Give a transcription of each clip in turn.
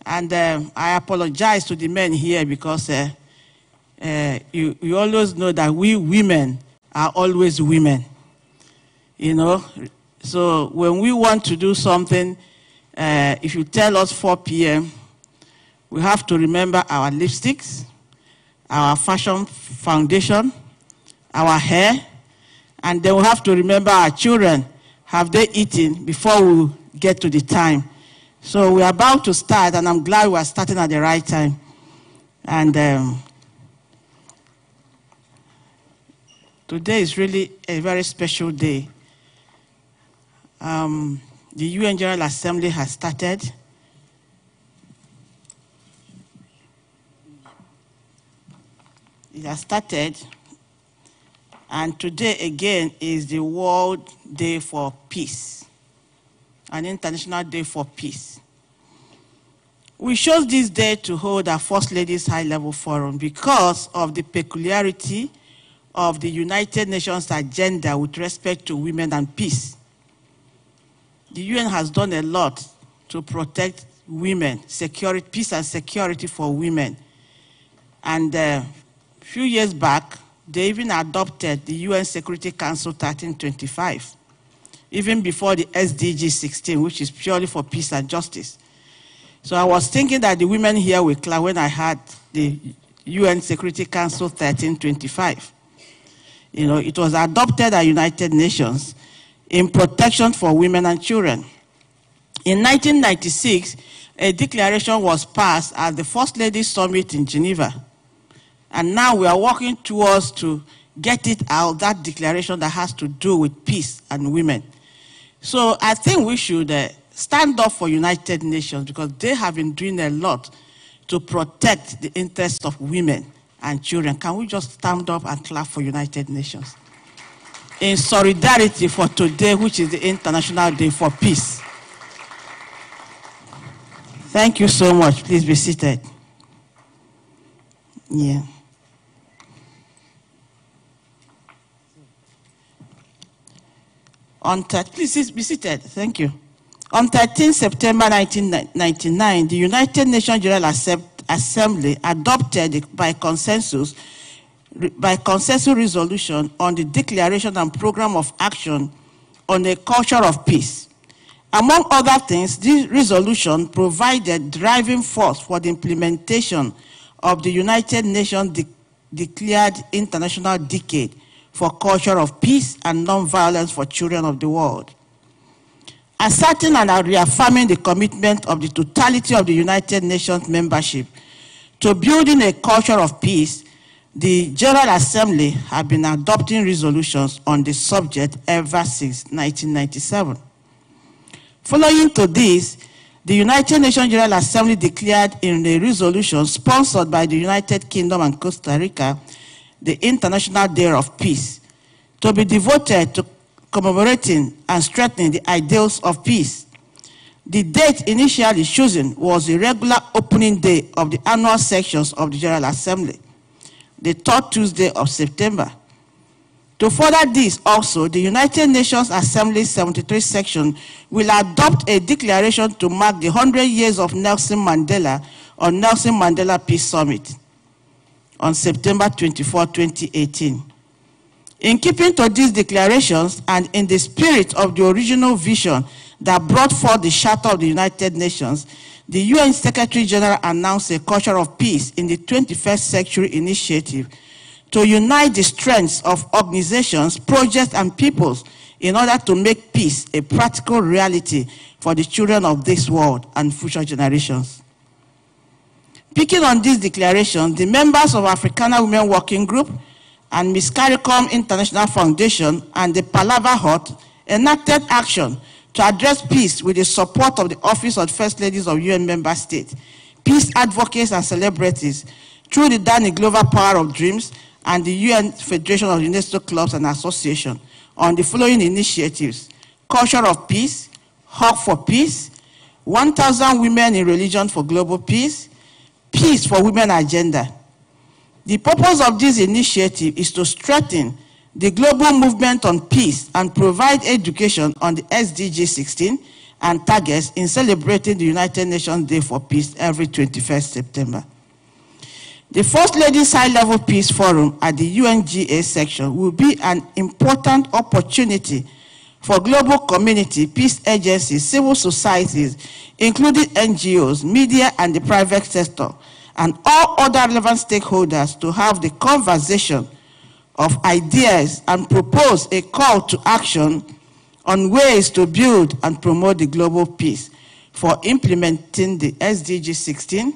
And I apologize to the men here because you always know that we women are always women, you know. So when we want to do something, if you tell us 4 p.m., we have to remember our lipsticks, our fashion foundation, our hair, and then we have to remember our children. Have they eaten before we get to the time? So we're about to start, and I'm glad we're starting at the right time. And today is really a very special day. The UN General Assembly has started. It has started, and today again is the World Day for Peace, an International Day for Peace. We chose this day to hold our First Ladies High-Level Forum because of the peculiarity of the United Nations agenda with respect to women and peace. The UN has done a lot to protect women, security, peace and security for women. And a few years back, they even adopted the UN Security Council 1325, even before the SDG 16, which is purely for peace and justice. So I was thinking that the women here will clap when I had the UN Security Council 1325. You know, it was adopted at United Nations in protection for women and children. In 1996, a declaration was passed at the First Ladies Summit in Geneva. And now we are working towards to get it out, that declaration that has to do with peace and women. So I think we should stand up for United Nations because they have been doing a lot to protect the interests of women and children. Can we just stand up and clap for United Nations? In solidarity for today, which is the International Day for Peace. Thank you so much. Please be seated. Yeah. Please be seated. Thank you. On 13 September 1999, the United Nations General Assembly adopted by consensus resolution on the Declaration and Program of Action on a Culture of Peace. Among other things, this resolution provided driving force for the implementation of the United Nations declared International Decade for Culture of Peace and Non-Violence for Children of the World. Asserting and reaffirming the commitment of the totality of the United Nations membership to building a culture of peace, the General Assembly have been adopting resolutions on the subject ever since 1997. Following to this, the United Nations General Assembly declared in a resolution sponsored by the United Kingdom and Costa Rica the International Day of Peace, to be devoted to commemorating and strengthening the ideals of peace. The date initially chosen was the regular opening day of the annual sessions of the General Assembly, the 3rd Tuesday of September. To further this also, the United Nations Assembly 73 section will adopt a declaration to mark the 100 years of Nelson Mandela on Nelson Mandela Peace Summit on September 24, 2018. In keeping to these declarations and in the spirit of the original vision that brought forth the Charter of the United Nations, the UN Secretary General announced a culture of peace in the 21st Century Initiative to unite the strengths of organizations, projects, and peoples in order to make peace a practical reality for the children of this world and future generations. Picking on this declaration, the members of Africana Women Working Group and Miss CARICOM International Foundation and the Palava Hut enacted action to address peace with the support of the Office of First Ladies of UN Member States, peace advocates and celebrities through the Danny Glover Power of Dreams and the UN Federation of UNESCO Clubs and Associations on the following initiatives: Culture of Peace, Hug for Peace, 1,000 Women in Religion for Global Peace, Peace for Women Agenda. The purpose of this initiative is to strengthen the global movement on peace and provide education on the SDG 16 and targets in celebrating the United Nations Day for Peace every 21st September. The First Lady's High-Level Peace Forum at the UNGA section will be an important opportunity for global community, peace agencies, civil societies, including NGOs, media, and the private sector, and all other relevant stakeholders to have the conversation of ideas and propose a call to action on ways to build and promote the global peace for implementing the SDG 16,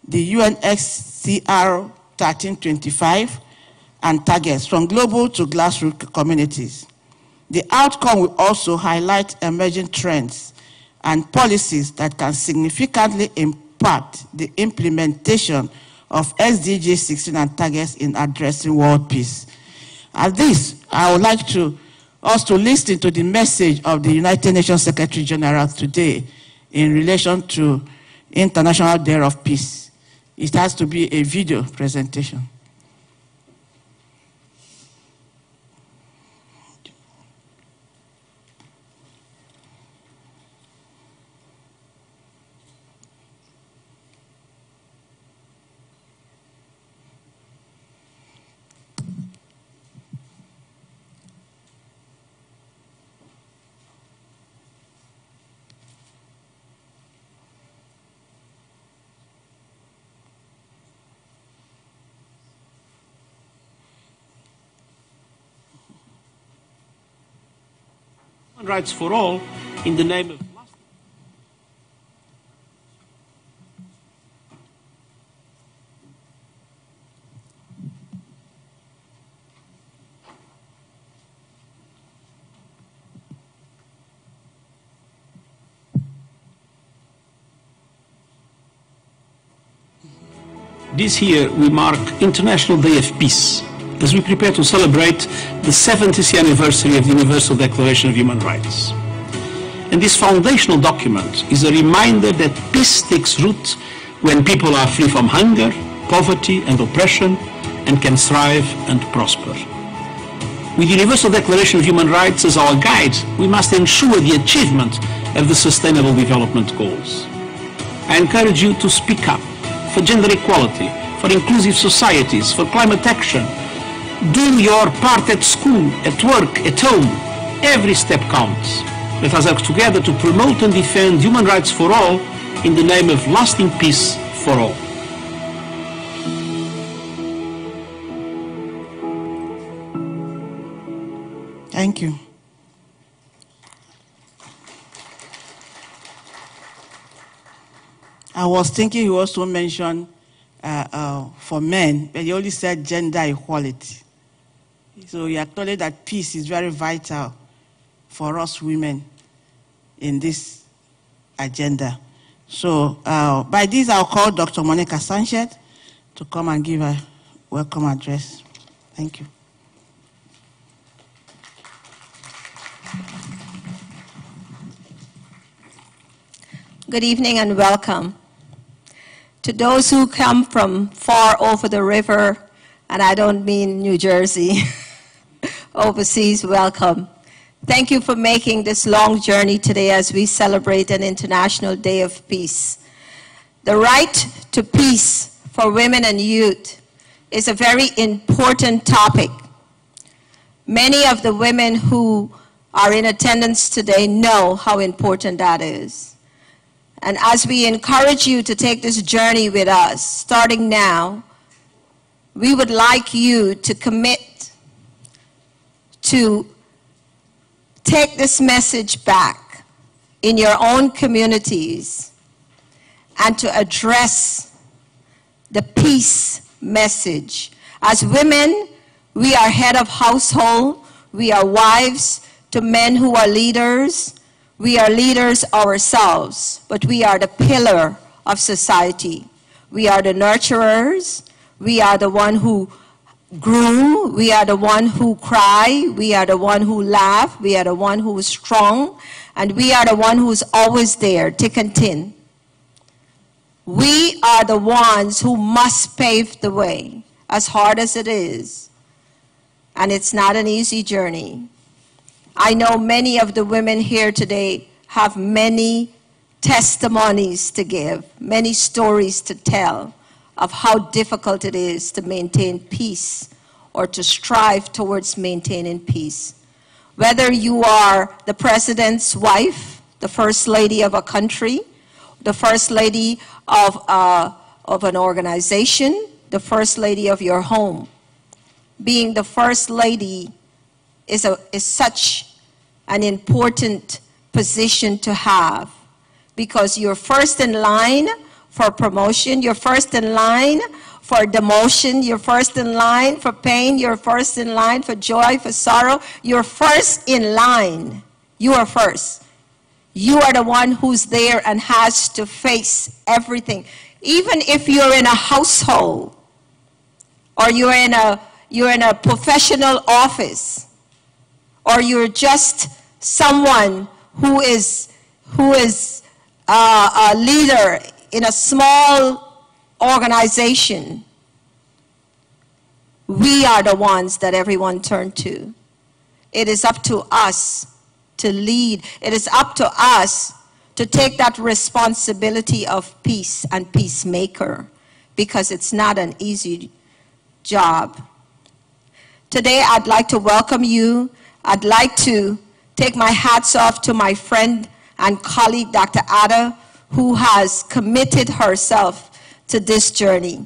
the UNSCR 1325, and targets from global to grassroots communities. The outcome will also highlight emerging trends and policies that can significantly impact the implementation of SDG 16 and targets in addressing world peace. At this, I would like us to listen to the message of the United Nations Secretary General today in relation to International Day of Peace. It has to be a video presentation. Rights for all in the name of this year we mark International Day of Peace as we prepare to celebrate the 70th anniversary of the Universal Declaration of Human Rights. And this foundational document is a reminder that peace takes root when people are free from hunger, poverty, and oppression, and can thrive and prosper. With the Universal Declaration of Human Rights as our guide, we must ensure the achievement of the Sustainable Development Goals. I encourage you to speak up for gender equality, for inclusive societies, for climate action. Do your part at school, at work, at home. Every step counts. Let us work together to promote and defend human rights for all in the name of lasting peace for all. Thank you. I was thinking you also mentioned for men, but you only said gender equality. So you acknowledge that peace is very vital for us women in this agenda. So by this, I'll call Dr. Monica Sanchez to come and give a welcome address. Thank you. Good evening and welcome. To those who come from far over the river, and I don't mean New Jersey, overseas, welcome. Thank you for making this long journey today as we celebrate an International Day of Peace. The right to peace for women and youth is a very important topic. Many of the women who are in attendance today know how important that is. And as we encourage you to take this journey with us, starting now, we would like you to commit to take this message back in your own communities and to address the peace message. As women, we are head of household, we are wives to men who are leaders. We are leaders ourselves, but we are the pillar of society. We are the nurturers. We are the one who groom. We are the one who cry. We are the one who laugh. We are the one who is strong. And we are the one who is always there, thick and thin. We are the ones who must pave the way, as hard as it is. And it's not an easy journey. I know many of the women here today have many testimonies to give, many stories to tell of how difficult it is to maintain peace or to strive towards maintaining peace. Whether you are the president's wife, the first lady of a country, the first lady of an organization, the first lady of your home. Being the first lady is such an important position to have, because you're first in line for promotion, you're first in line for demotion, you're first in line for pain, you're first in line for joy, for sorrow. You're first in line. You are first. You are the one who's there and has to face everything. Even if you're in a household or you're in a professional office, or you're just someone who is a leader in a small organization, we are the ones that everyone turns to. It is up to us to lead. It is up to us to take that responsibility of peace and peacemaker, because it's not an easy job. Today, I'd like to welcome you. I'd like to take my hats off to my friend and colleague, Dr. Ada, who has committed herself to this journey.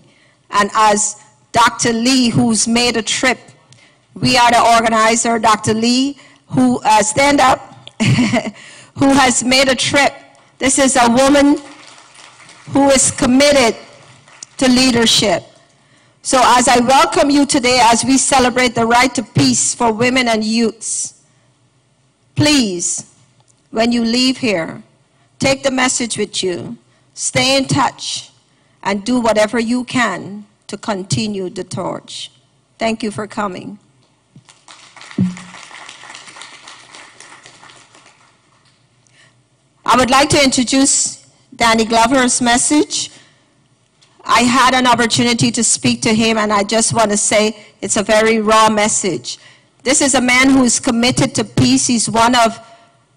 And as Dr. Lee, who's made a trip, we are the organizer, Dr. Lee, who stand up, who has made a trip. This is a woman who is committed to leadership. So as I welcome you today, as we celebrate the right to peace for women and youths, please, when you leave here, take the message with you, stay in touch, and do whatever you can to continue the torch. Thank you for coming. I would like to introduce Danny Glover's message. I had an opportunity to speak to him, and I just want to say it's a very raw message. This is a man who is committed to peace. He's one of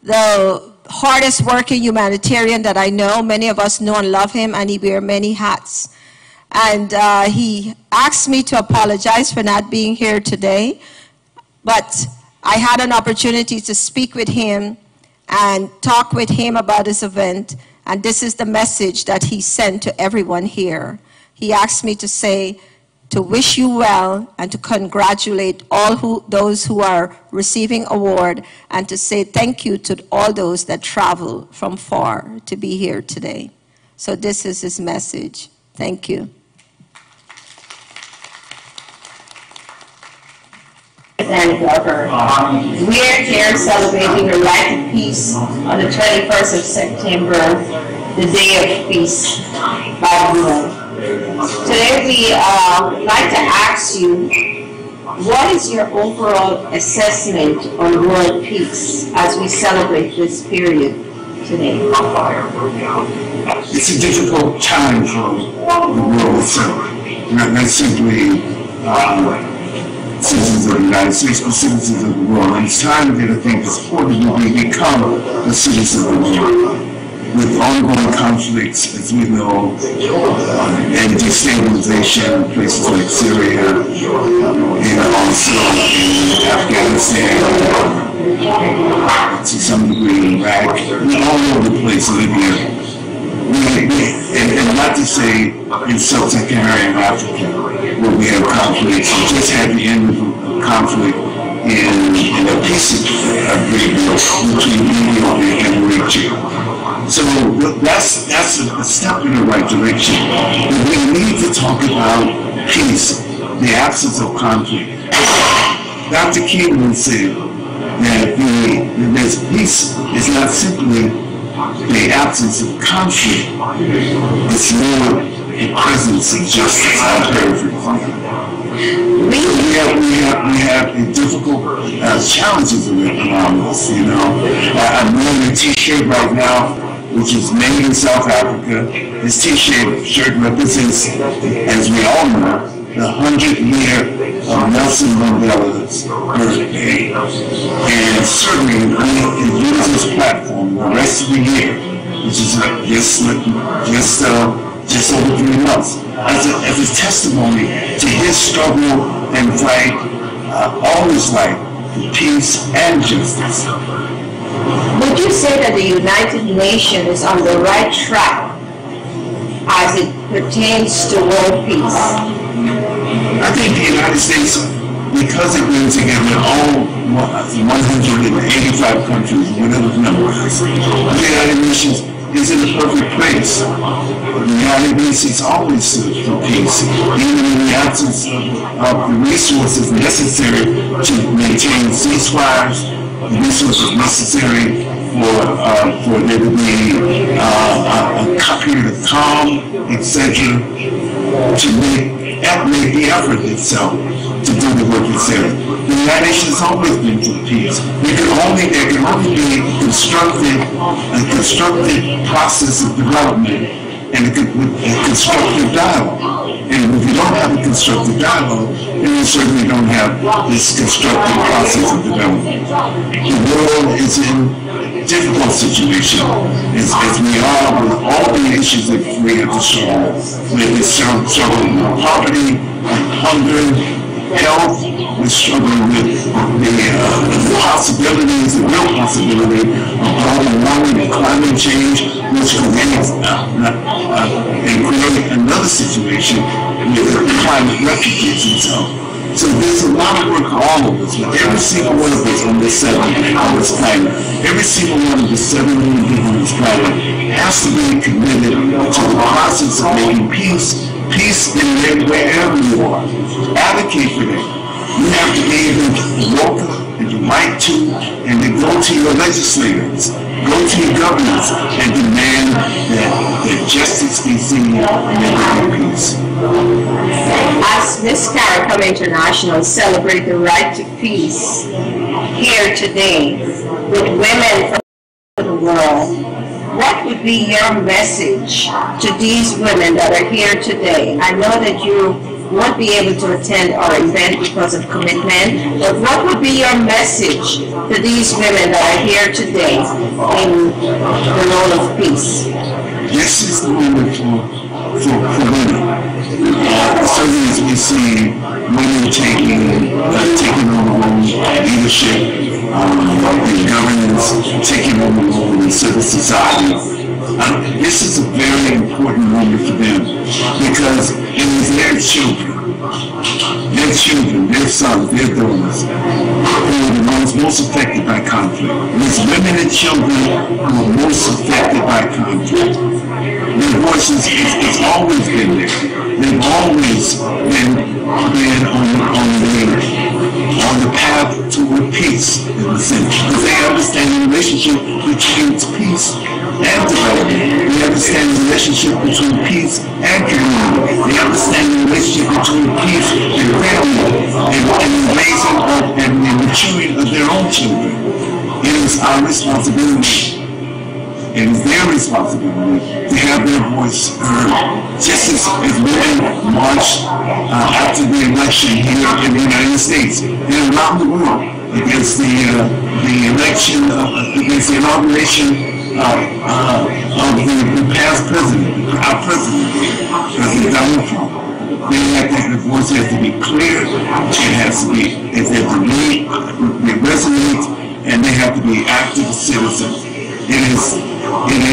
the hardest working humanitarian that I know. Many of us know and love him, and he wears many hats. And he asked me to apologize for not being here today, but I had an opportunity to speak with him and talk with him about this event. And this is the message that he sent to everyone here. He asked me to say, to wish you well and to congratulate all those who are receiving award, and to say thank you to all those that travel from far to be here today. So this is his message. Thank you. Danny Glover. We're here celebrating the right to peace on the 21st of September, the Day of Peace by the UN. Today we like to ask you, what is your overall assessment on world peace as we celebrate this period today? It's a difficult time for the world itself. Not simply citizens of the United States, but citizens of the world. And it's time that I think it's important that we become a citizen of the world. With ongoing conflicts, as we know, and destabilization in places like Syria, and also in Afghanistan, to some degree Iraq, all over the place, Libya. And not to say in sub-Saharan Africa, where we have conflicts. We just had the end of conflict in a peace agreement between Ethiopia and Eritrea. So that's a step in the right direction. But we need to talk about peace, the absence of conflict. Dr. King would say that peace is not simply the absence of conflict, it's more the presence of justice. I've heard we have difficult challenges around us, you know. I'm wearing a t-shirt right now which is made in South Africa. This t-shirt represents, as we all know, the 100th year of Nelson Mandela's birthday. And certainly we can use this platform the rest of the year, which is just over 3 months, as a testimony to his struggle and fight all his life for peace and justice. Would you say that the United Nations is on the right track as it pertains to world peace? I think the United States, because it brings together all 185 countries, whatever the number is, the United Nations is in the perfect place. The United Nations always stood for peace, even in the absence of the resources necessary to maintain ceasefires, the resources necessary for there to be a period of calm, etc., to make the effort itself to do the work itself. The United Nations has always been for peace. There can only be a constructive process of development and a constructive dialogue. And if you don't have a constructive dialogue, then you certainly don't have this constructive process of development. The world is in a difficult situation, as we are with all the issues that we have to struggle with. We're struggling with poverty, hunger, health. We're struggling with the possibilities, the real possibility of global warming and climate change, which creates another situation with climate refugees and so. So there's a lot of work for all of us, but every single one of us on this planet, every single one of the 7 million people on this planet has to be committed to the process of making peace in wherever you are. Advocate for that. You have to be able to welcome and to write to and to go to your legislators, go to your governors and demand that justice be seen and there be peace. As Miss CARICOM International celebrate the right to peace here today with women from the world, what would be your message to these women that are here today? I know that you won't be able to attend our event because of commitment, but what would be your message to these women that are here today in the role of peace? This is the moment for women. Certainly as we see women taking on leadership, in governance, taking on the role in civil society. This is a very important moment for them because it is their children, their sons, their daughters, who are the ones most affected by conflict. It's women and children who are most affected by conflict. Their voices, it's always been there. They've always been on the path toward peace, in a sense, because they understand the relationship between peace and development. They understand the relationship between peace and community. They understand the relationship between peace and family, and the raising and the maturing of their own children. It is our responsibility. It is their responsibility to have their voice heard, just as women marched after the election here in the United States and around the world against the election, against the inauguration of the past president, our president, President Donald Trump. The voice has to be clear, it has to resonate, and they have to be active citizens. It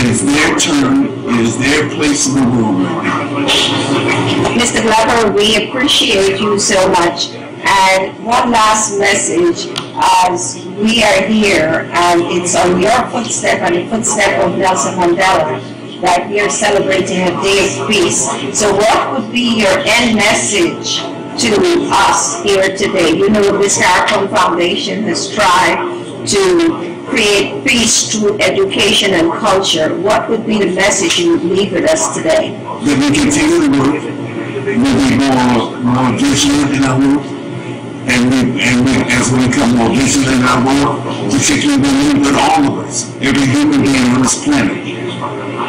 is their turn. It is their place in the world right now. Mr. Glover, we appreciate you so much. And one last message, as we are here, and it's on your footstep and the footstep of Nelson Mandela, that we are celebrating a day of peace. So what would be your end message to us here today? You know, this CARICOM Foundation has tried to create peace through education and culture. What would be the message you would leave with us today? That we continue to work, we'll be more vigilant in our work, and as we become more vigilant in our work, particularly women, but all of us, every human being on this planet,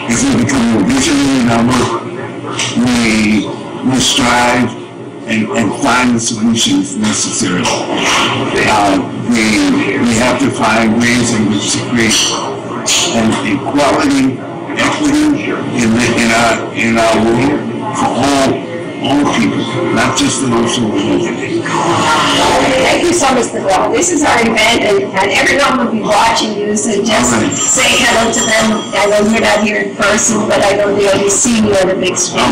as we become more vigilant in our work, we strive and find the solutions necessary. We have to find ways in which to create and equality, equity in our world for all people, not just those who are. Thank you so much, Mr. Bell. This is our event, and everyone will be watching you, so just say hello to them. I know you're not here in person, but I know they'll be seeing you on the big screen.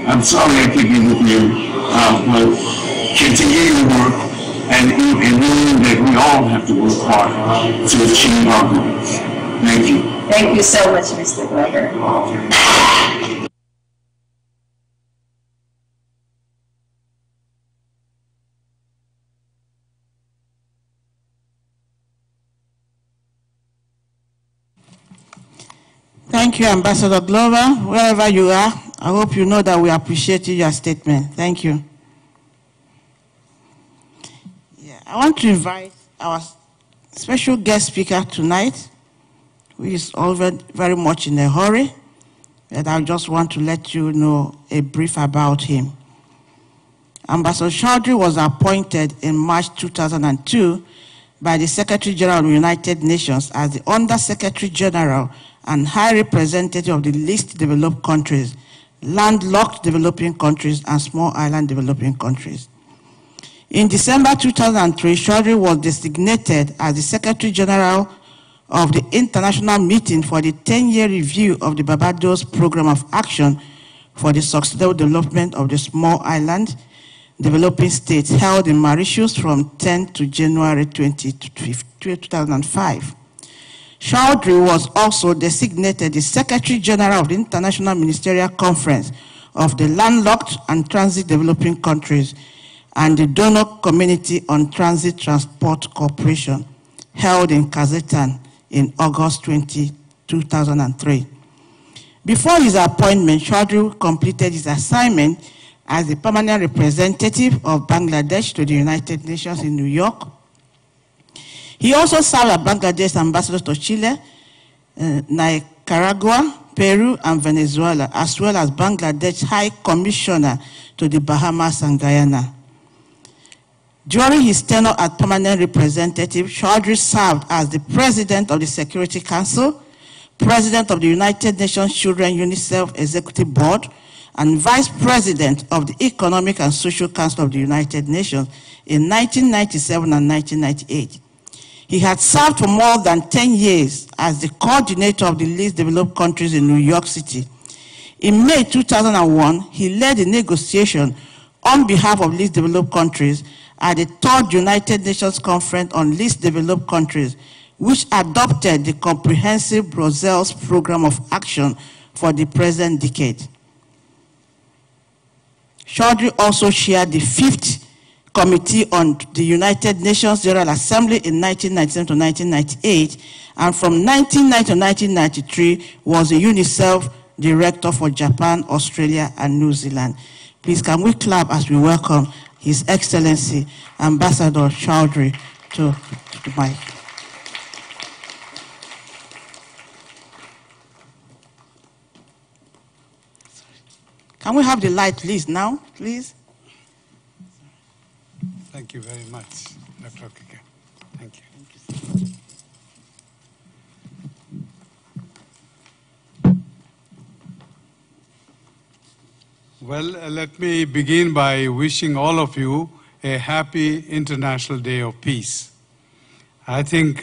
I'm sorry I can't be with you, but continue to work, and knowing that we all have to work hard to achieve our goals. Thank you. Thank you so much, Mr. Glover. Thank you, Ambassador Glover. Wherever you are, I hope you know that we appreciate your statement. Thank you. Yeah, I want to invite our special guest speaker tonight, who is already very much in a hurry, and I just want to let you know a brief about him. Ambassador Chaudhry was appointed in March 2002 by the Secretary General of the United Nations as the Under-Secretary General and High Representative of the least developed countries, landlocked developing countries, and small island developing countries. In December 2003, Chaudhry was designated as the Secretary General of the International Meeting for the 10-year review of the Barbados Programme of Action for the Sustainable Development of the Small Island Developing States, held in Mauritius from 10 to January 2005. Chaudhry was also designated the Secretary General of the International Ministerial Conference of the Landlocked and Transit Developing Countries and the Donor Community on Transit Transport Cooperation, held in Kazakhstan in August 2003. Before his appointment, Chaudhry completed his assignment as the permanent representative of Bangladesh to the United Nations in New York. He also served as Bangladesh ambassador to Chile, Nicaragua, Peru, and Venezuela, as well as Bangladesh High Commissioner to the Bahamas and Guyana. During his tenure as permanent representative, Chaudhry served as the President of the Security Council, President of the United Nations Children UNICEF Executive Board, and Vice President of the Economic and Social Council of the United Nations in 1997 and 1998. He had served for more than 10 years as the coordinator of the least developed countries in New York City. In May 2001, he led the negotiation on behalf of least developed countries at the 3rd United Nations Conference on Least Developed Countries, which adopted the comprehensive Brussels Programme of Action for the present decade. Chaudhry also chaired the 5th Committee on the United Nations General Assembly in 1997 to 1998, and from 1990 to 1993 was the UNICEF Director for Japan, Australia, and New Zealand. Please, can we clap as we welcome His Excellency Ambassador Chaudhry to the mic. Can we have the light, please, now, please? Thank you very much, Dr. Okeke. Thank you. Well, let me begin by wishing all of you a happy International Day of Peace. I think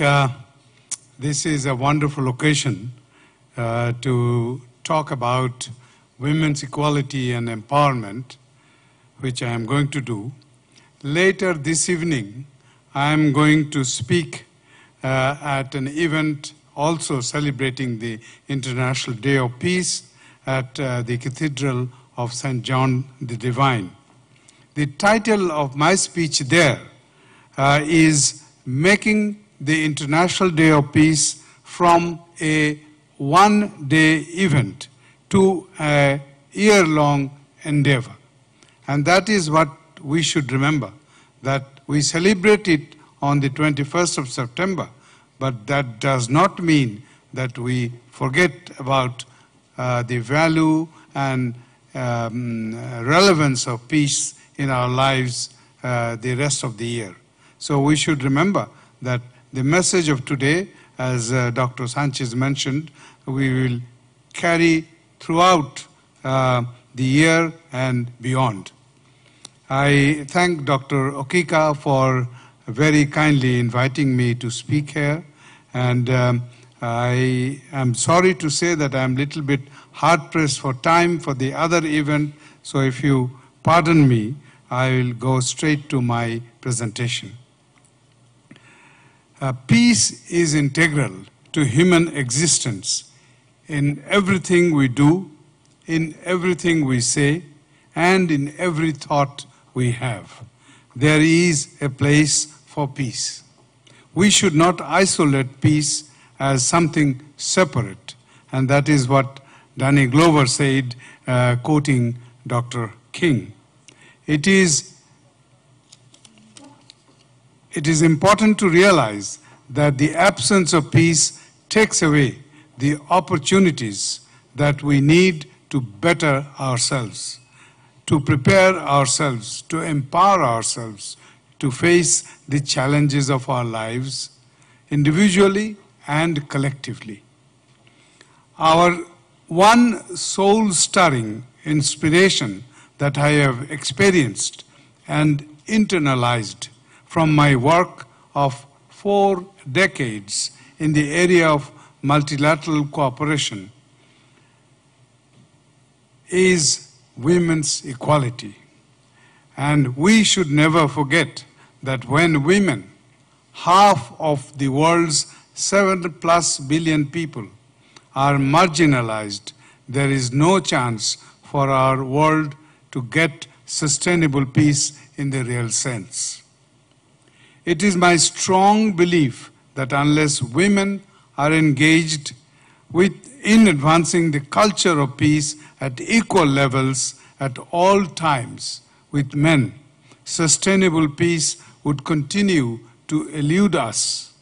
this is a wonderful occasion to talk about women's equality and empowerment, which I am going to do. Later this evening, I am going to speak at an event also celebrating the International Day of Peace at the Cathedral of St. John the Divine. The title of my speech there is Making the International Day of Peace from a one-day event to a year-long endeavor. And that is what we should remember, that we celebrate it on the 21st of September, but that does not mean that we forget about the value and relevance of peace in our lives the rest of the year. So we should remember that the message of today as Dr. Sanchez mentioned, we will carry throughout the year and beyond. I thank Dr. Okika for very kindly inviting me to speak here, and I am sorry to say that I am a little bit hard-pressed for time for the other event, so if you pardon me, I will go straight to my presentation. Peace is integral to human existence in everything we do, in everything we say, and in every thought we have. There is a place for peace. We should not isolate peace as something separate, and that is what Danny Glover said, quoting Dr. King. It is important to realize that the absence of peace takes away the opportunities that we need to better ourselves, to prepare ourselves, to empower ourselves, to face the challenges of our lives, individually and collectively. Our one soul-stirring inspiration that I have experienced and internalized from my work of 4 decades in the area of multilateral cooperation is women's equality. And we should never forget that when women, half of the world's 7+ billion people, are marginalized, there is no chance for our world to get sustainable peace in the real sense. It is my strong belief that unless women are engaged in advancing the culture of peace at equal levels at all times with men, sustainable peace would continue to elude us.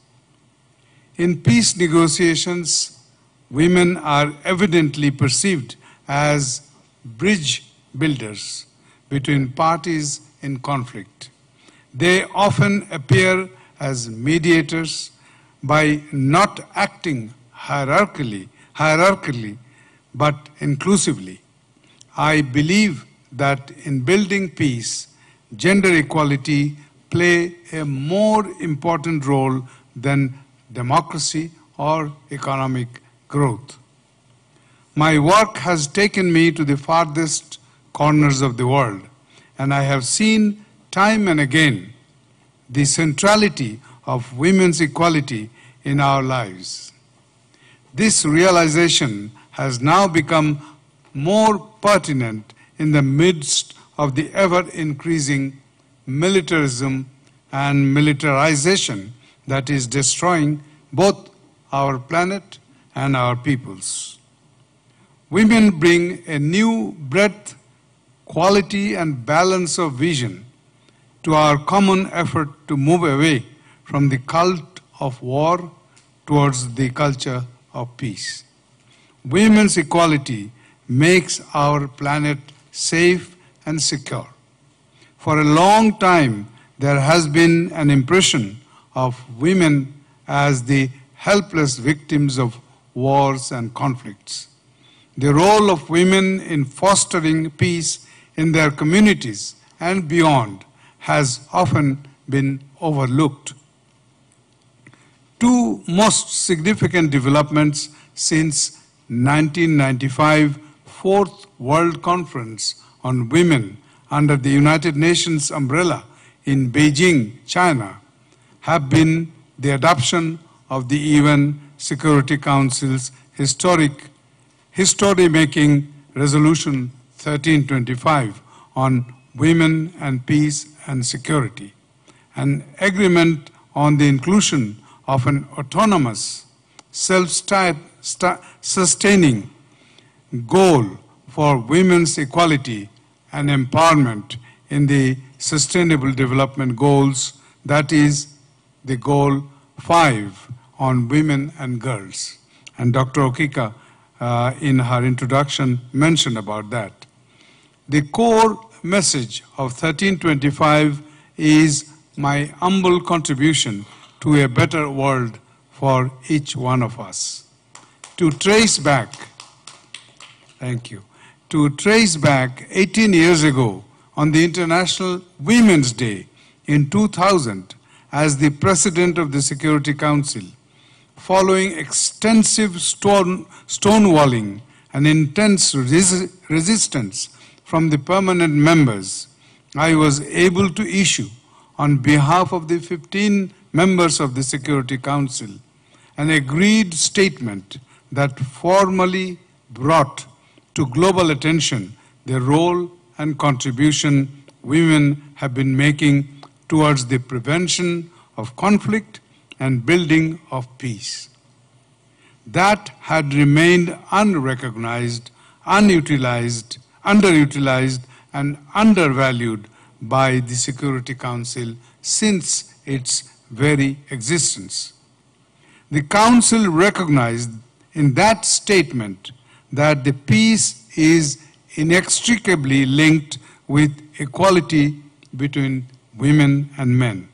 In peace negotiations, women are evidently perceived as bridge builders between parties in conflict. They often appear as mediators by not acting hierarchically, but inclusively. I believe that in building peace, gender equality play a more important role than democracy or economic growth. My work has taken me to the farthest corners of the world, and I have seen time and again the centrality of women's equality in our lives. This realization has now become more pertinent in the midst of the ever-increasing militarism and militarization that is destroying both our planet and our peoples. Women bring a new breadth, quality, and balance of vision to our common effort to move away from the cult of war towards the culture of peace. Women's equality makes our planet safe and secure. For a long time, there has been an impression of women as the helpless victims of wars and conflicts. The role of women in fostering peace in their communities and beyond has often been overlooked. Two most significant developments since 1995 Fourth World Conference on Women under the United Nations umbrella in Beijing, China, have been the adoption of the UN Security Council's history-making Resolution 1325 on women and peace and security, an agreement on the inclusion of an autonomous, self-sustaining goal for women's equality and empowerment in the Sustainable Development Goals, that is the Goal 5 on women and girls. And Dr. Okika, in her introduction, mentioned about that. The core message of 1325 is my humble contribution to a better world for each one of us. To trace back, thank you, to trace back 18 years ago on the International Women's Day in 2000 as the President of the Security Council, following extensive stonewalling and intense resistance from the permanent members, I was able to issue, on behalf of the 15 members of the Security Council, an agreed statement that formally brought to global attention the role and contribution women have been making towards the prevention of conflict and building of peace. That had remained unrecognized, underutilized, and undervalued by the Security Council since its very existence. The Council recognized in that statement that the peace is inextricably linked with equality between women and men,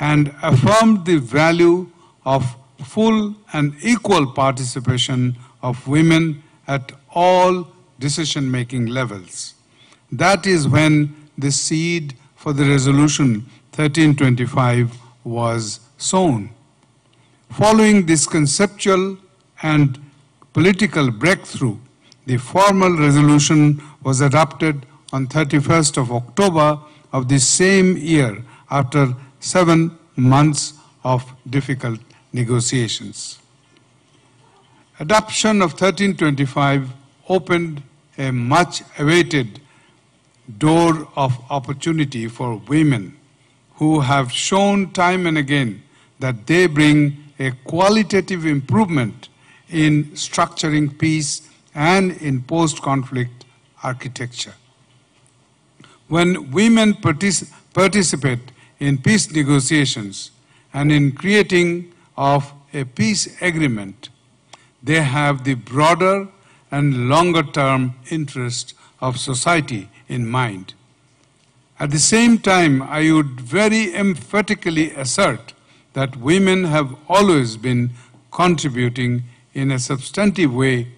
and affirmed the value of full and equal participation of women at all decision-making levels. That is when the seed for the Resolution 1325 was sown. Following this conceptual and political breakthrough, the formal resolution was adopted on 31st of October of the same year after 7 months of difficult negotiations. Adoption of 1325 opened a much-awaited door of opportunity for women who have shown time and again that they bring a qualitative improvement in structuring peace and in post-conflict architecture. When women participate in peace negotiations and in creating of a peace agreement, they have the broader and longer-term interest of society in mind. At the same time, I would very emphatically assert that women have always been contributing in a substantive way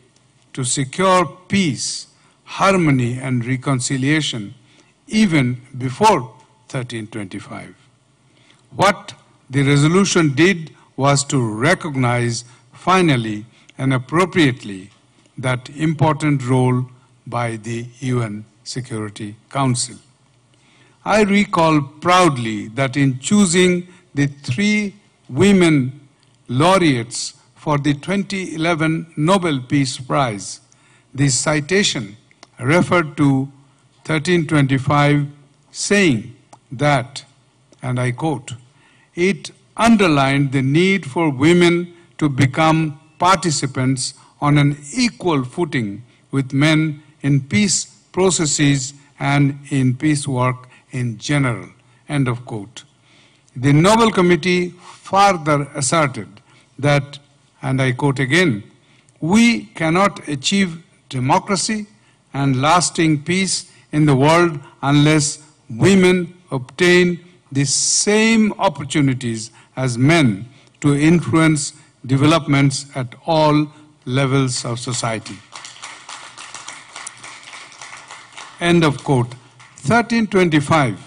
to secure peace, harmony, and reconciliation even before 1325. What the resolution did was to recognize finally and appropriately that important role by the UN Security Council. I recall proudly that in choosing the 3 women laureates for the 2011 Nobel Peace Prize, the citation referred to 1325 saying that, and I quote, "It underlined the need for women to become participants on an equal footing with men in peace processes and in peace work in general," end of quote. The Nobel Committee further asserted that, and I quote again, "We cannot achieve democracy and lasting peace in the world unless women obtain the same opportunities as men to influence developments at all levels of society." End of quote. 1325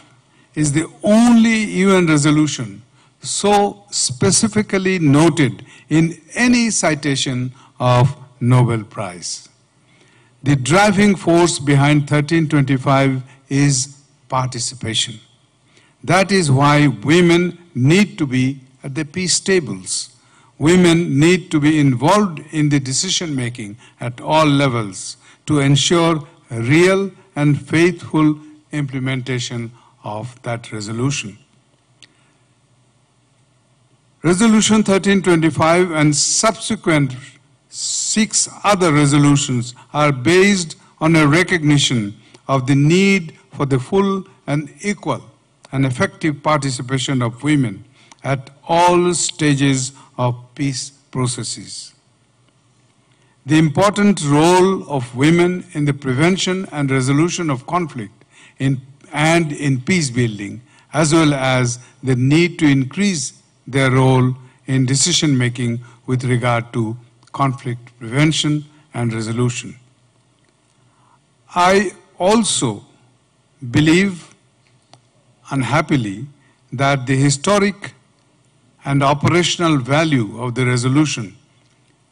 is the only UN resolution so specifically noted in any citation of Nobel Prize. The driving force behind 1325 is participation. That is why women need to be at the peace tables. Women need to be involved in the decision-making at all levels to ensure real and faithful implementation of that resolution. Resolution 1325 and subsequent 6 other resolutions are based on a recognition of the need for the full and equal and effective participation of women at all stages of peace processes. The important role of women in the prevention and resolution of conflict and in peace building, as well as the need to increase their role in decision-making with regard to conflict prevention and resolution. I also believe, unhappily, that the historic and operational value of the resolution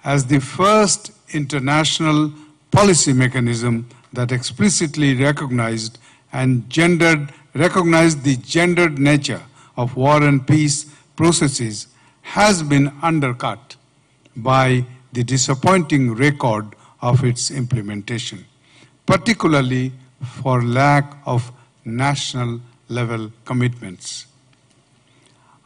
as the first international policy mechanism that explicitly recognized the gendered nature of war and peace processes has been undercut by the disappointing record of its implementation, particularly for lack of national level commitments.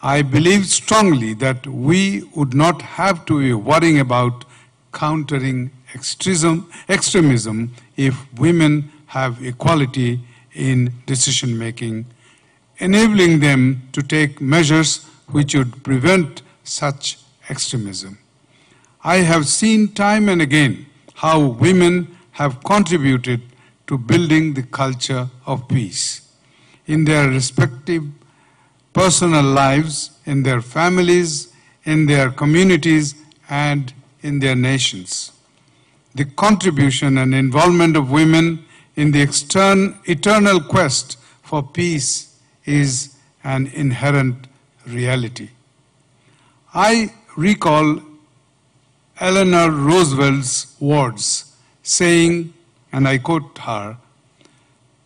I believe strongly that we would not have to be worrying about countering extremism if women have equality in decision-making, enabling them to take measures which would prevent such extremism. I have seen time and again how women have contributed to building the culture of peace in their respective personal lives, in their families, in their communities, and in their nations. The contribution and involvement of women in the eternal quest for peace is an inherent reality. I recall Eleanor Roosevelt's words saying, and I quote her,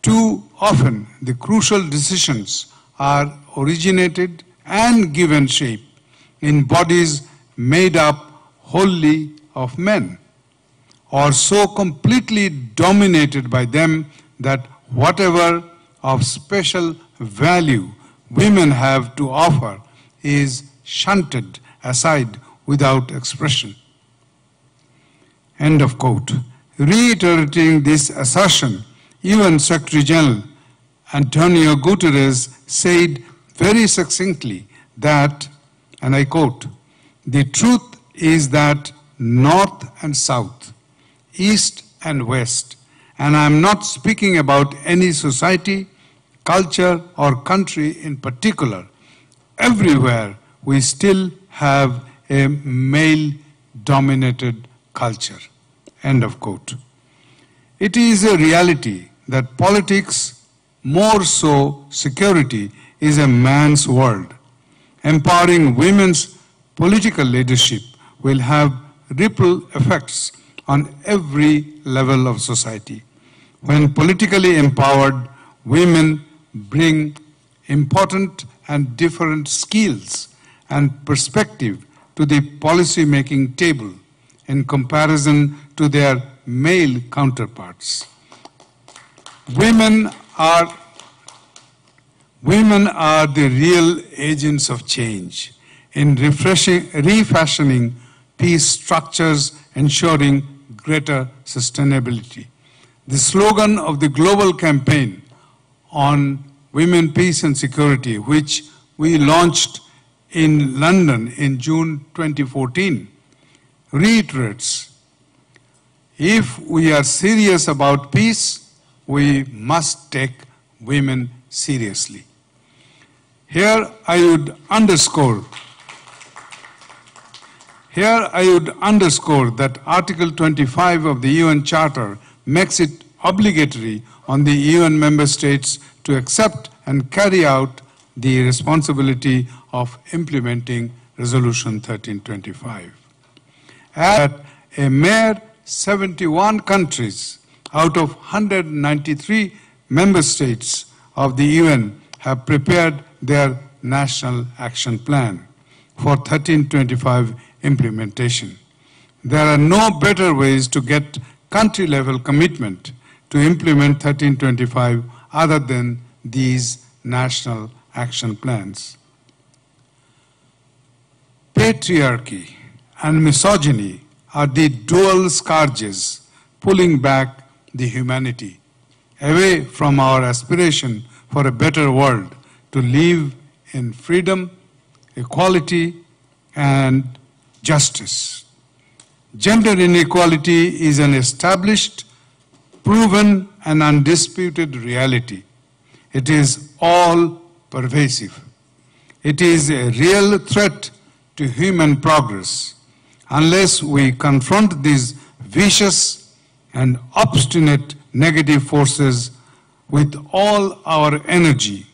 "Too often the crucial decisions are originated and given shape in bodies made up wholly of men, or so completely dominated by them that whatever of special value women have to offer is shunted aside without expression." End of quote. Reiterating this assertion, UN Secretary General Antonio Guterres said very succinctly that, and I quote, "The truth is that North and South, East and West, and I'm not speaking about any society, culture, or country in particular, everywhere we still have a male-dominated culture." End of quote. It is a reality that politics, more so security, is a man's world. Empowering women's political leadership will have ripple effects on every level of society. When politically empowered, women bring important and different skills and perspective to the policy-making table in comparison to their male counterparts. Women are the real agents of change in refashioning peace structures, ensuring greater sustainability. The slogan of the global campaign on women, peace and security, which we launched in London in June 2014, reiterates, if we are serious about peace, we must take women seriously. Here I would underscore that Article 25 of the UN Charter makes it obligatory on the UN member states to accept and carry out the responsibility of implementing Resolution 1325. At a mere 71 countries out of 193 member states of the UN have prepared their national action plan for 1325 implementation. There are no better ways to get country-level commitment to implement 1325 other than these national action plans. Patriarchy and misogyny are the dual scourges pulling back the humanity away from our aspiration for a better world to live in freedom, equality, and justice. Gender inequality is an established, proven, and undisputed reality. It is all pervasive. It is a real threat to human progress unless we confront these vicious and obstinate negative forces with all our energy,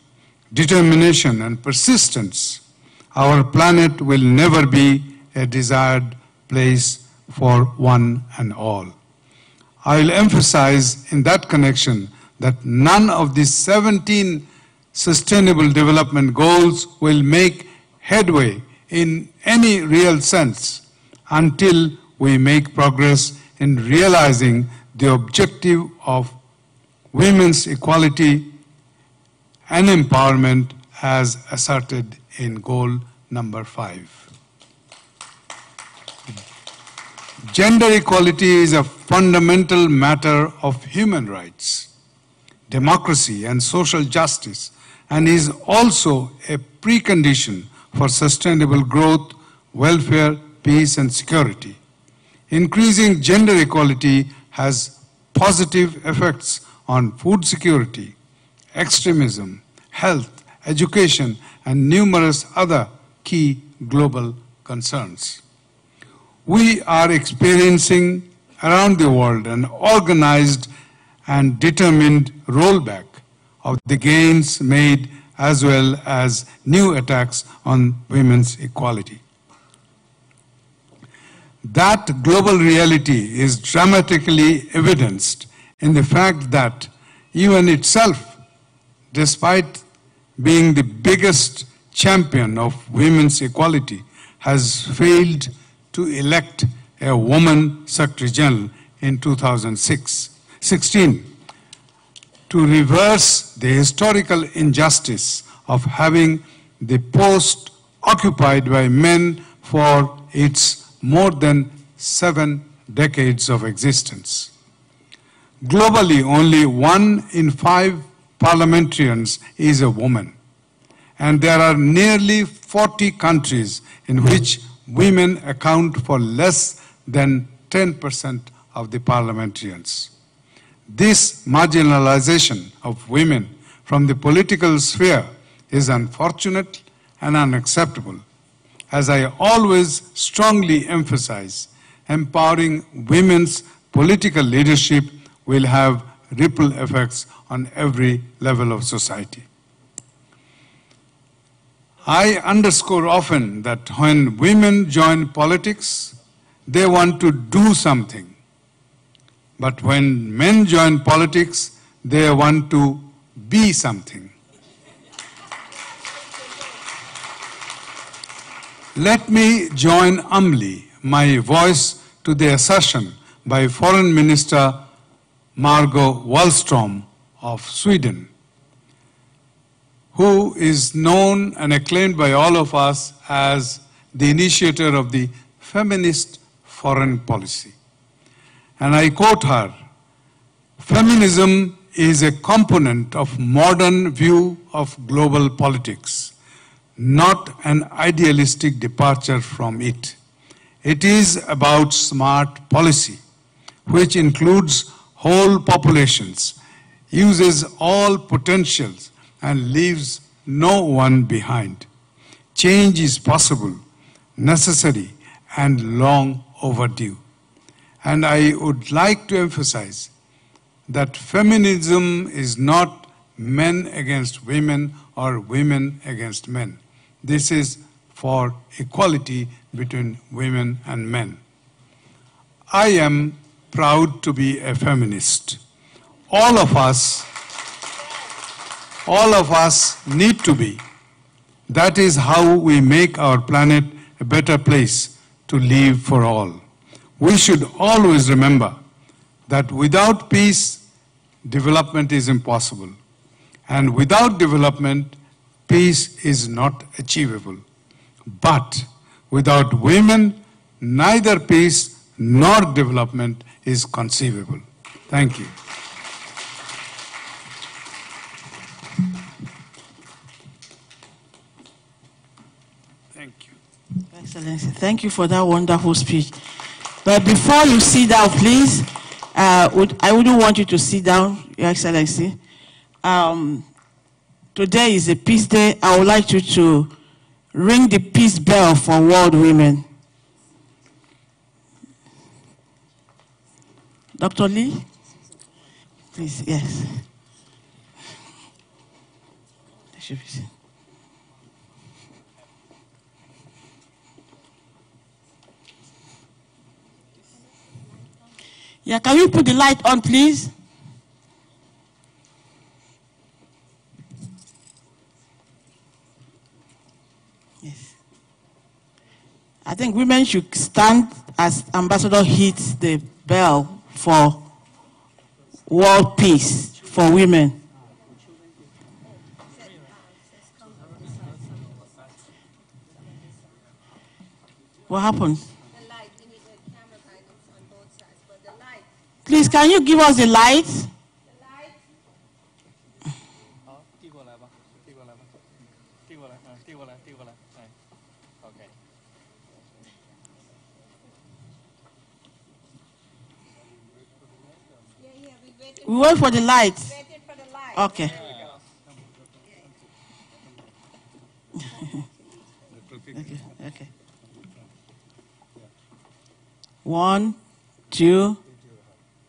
determination, and persistence. Our planet will never be a desired place for one and all. I will emphasize in that connection that none of the 17 Sustainable Development Goals will make headway in any real sense until we make progress in realizing the objective of women's equality and empowerment as asserted in goal number 5. Gender equality is a fundamental matter of human rights, democracy, and social justice, and is also a precondition for sustainable growth, welfare, peace, and security. Increasing gender equality has positive effects on food security, extremism, health, education, and numerous other key global concerns. We are experiencing around the world an organized and determined rollback of the gains made as well as new attacks on women's equality. That global reality is dramatically evidenced in the fact that UN itself, despite being the biggest champion of women's equality, has failed to elect a woman Secretary General in 2016 to reverse the historical injustice of having the post occupied by men for its more than 7 decades of existence. Globally, only 1 in 5 parliamentarians is a woman, and there are nearly 40 countries in which women account for less than 10% of the parliamentarians. This marginalization of women from the political sphere is unfortunate and unacceptable. As I always strongly emphasize, empowering women's political leadership will have ripple effects on every level of society. I underscore often that when women join politics, they want to do something. But when men join politics, they want to be something. Let me join humbly my voice to the assertion by Foreign Minister Margot Wallström of Sweden, who is known and acclaimed by all of us as the initiator of the feminist foreign policy. And I quote her, "Feminism is a component of modern view of global politics, not an idealistic departure from it. It is about smart policy, which includes whole populations, uses all potentials, and leaves no one behind. Change is possible, necessary, and long overdue." And I would like to emphasize that feminism is not men against women or women against men. This is for equality between women and men. I am proud to be a feminist. All of us need to be. That is how we make our planet a better place to live for all. We should always remember that without peace, development is impossible. And without development, peace is not achievable. But without women, neither peace nor development is conceivable. Thank you. Thank you. Excellency, thank you for that wonderful speech. But before you sit down, please, I wouldn't want you to sit down, Your Excellency. Today is a peace day. I would like you to ring the peace bell for world women. Dr. Lee? Please, yes. There should be. Yeah, can you put the light on, please? Yes. I think women should stand as Ambassador hits the bell for world peace for women. What happens? The light, we need the camera guidance on both sides, but the light. Please, can you give us the light? The light. Okay. Yeah, we waited. We wait for the light. Waited for the light. Okay. Okay. 1, 2,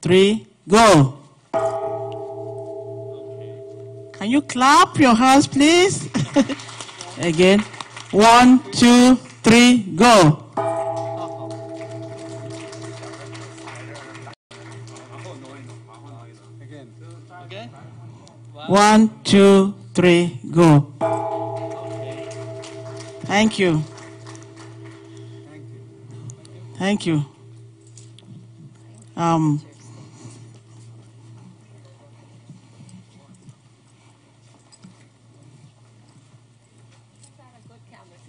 3, go. Can you clap your hands, please? Again. 1, 2, 3, go. Okay. 1, 2, 3, go. Thank you. Thank you.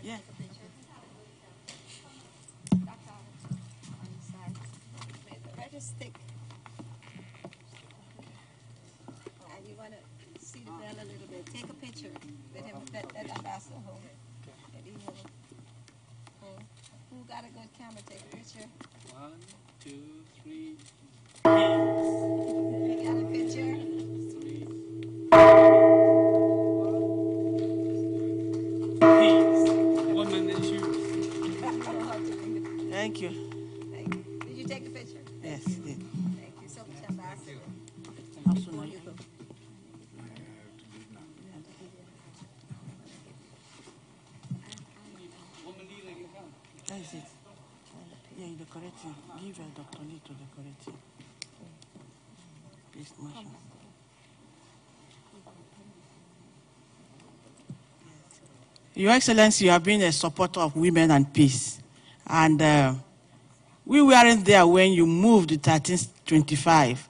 Yeah. Stick. And you want to see the bell a little bit. Take a picture. Let him, let Ambassador hold it. Let him hold it. Who got a good camera? Take a picture. 1, 2, 3. You got a picture? 3. Woman in shoes. Thank you. Thank you. Did you take a picture? Yes. Thank you so much, Ambassador. Also, You go. that is it. Yeah, you decorate him. Give Dr. Lee to decorate him. Please, Marshall. Your Excellency, you have been a supporter of women and peace. And we weren't there when you moved to 1325.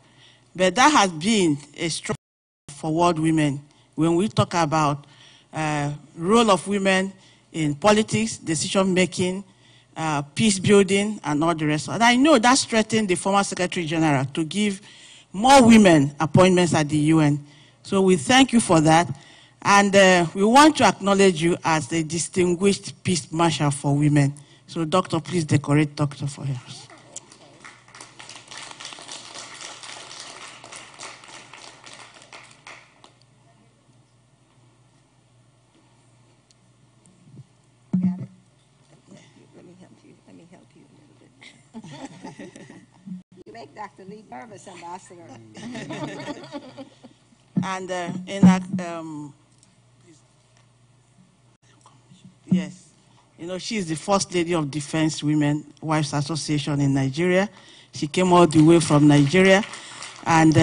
But that has been a struggle for world women when we talk about role of women in politics, decision making, peace building, and all the rest. And I know that strengthened the former Secretary General to give more women appointments at the UN. So we thank you for that. And we want to acknowledge you as the distinguished Peace Marshal for women. So, Doctor, please decorate Doctor for us. Got it? Let me help you. Let me help you a little bit. You make Dr. Lee nervous, Ambassador. And in our, yes, you know, she is the First Lady of Defense Women Wives Association in Nigeria. She came all the way from Nigeria. And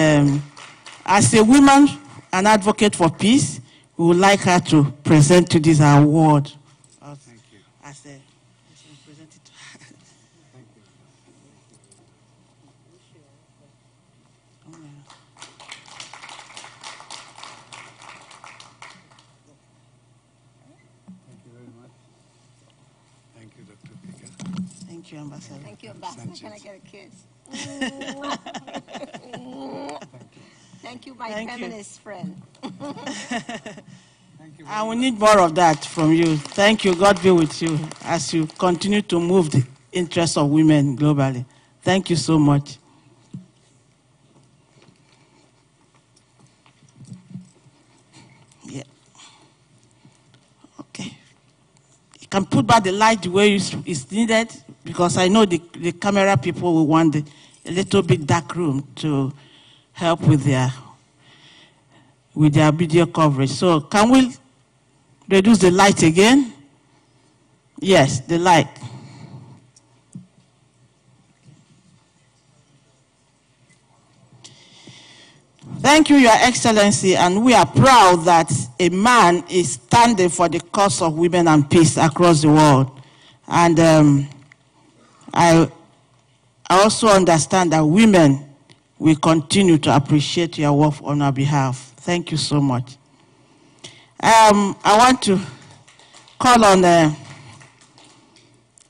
as a woman, an advocate for peace, we would like her to present to this award. Thank you. As a, present it to her. Thank you. Thank you very much. Thank you, Dr. Pika. Thank you, Ambassador. Thank you, Ambassador. Can I get a kiss? Thank you, my Thank you. feminist friend. Thank you. And we need more of that from you. Thank you. God be with you as you continue to move the interests of women globally. Thank you so much. Yeah. Okay. can put back the light the way it's needed, because I know the camera people will want a little bit dark room to help with their video coverage. So can we reduce the light again? Yes, the light. Thank you, Your Excellency, and we are proud that a man is standing for the cause of women and peace across the world. And I also understand that women will continue to appreciate your work on our behalf. Thank you so much. I want to call on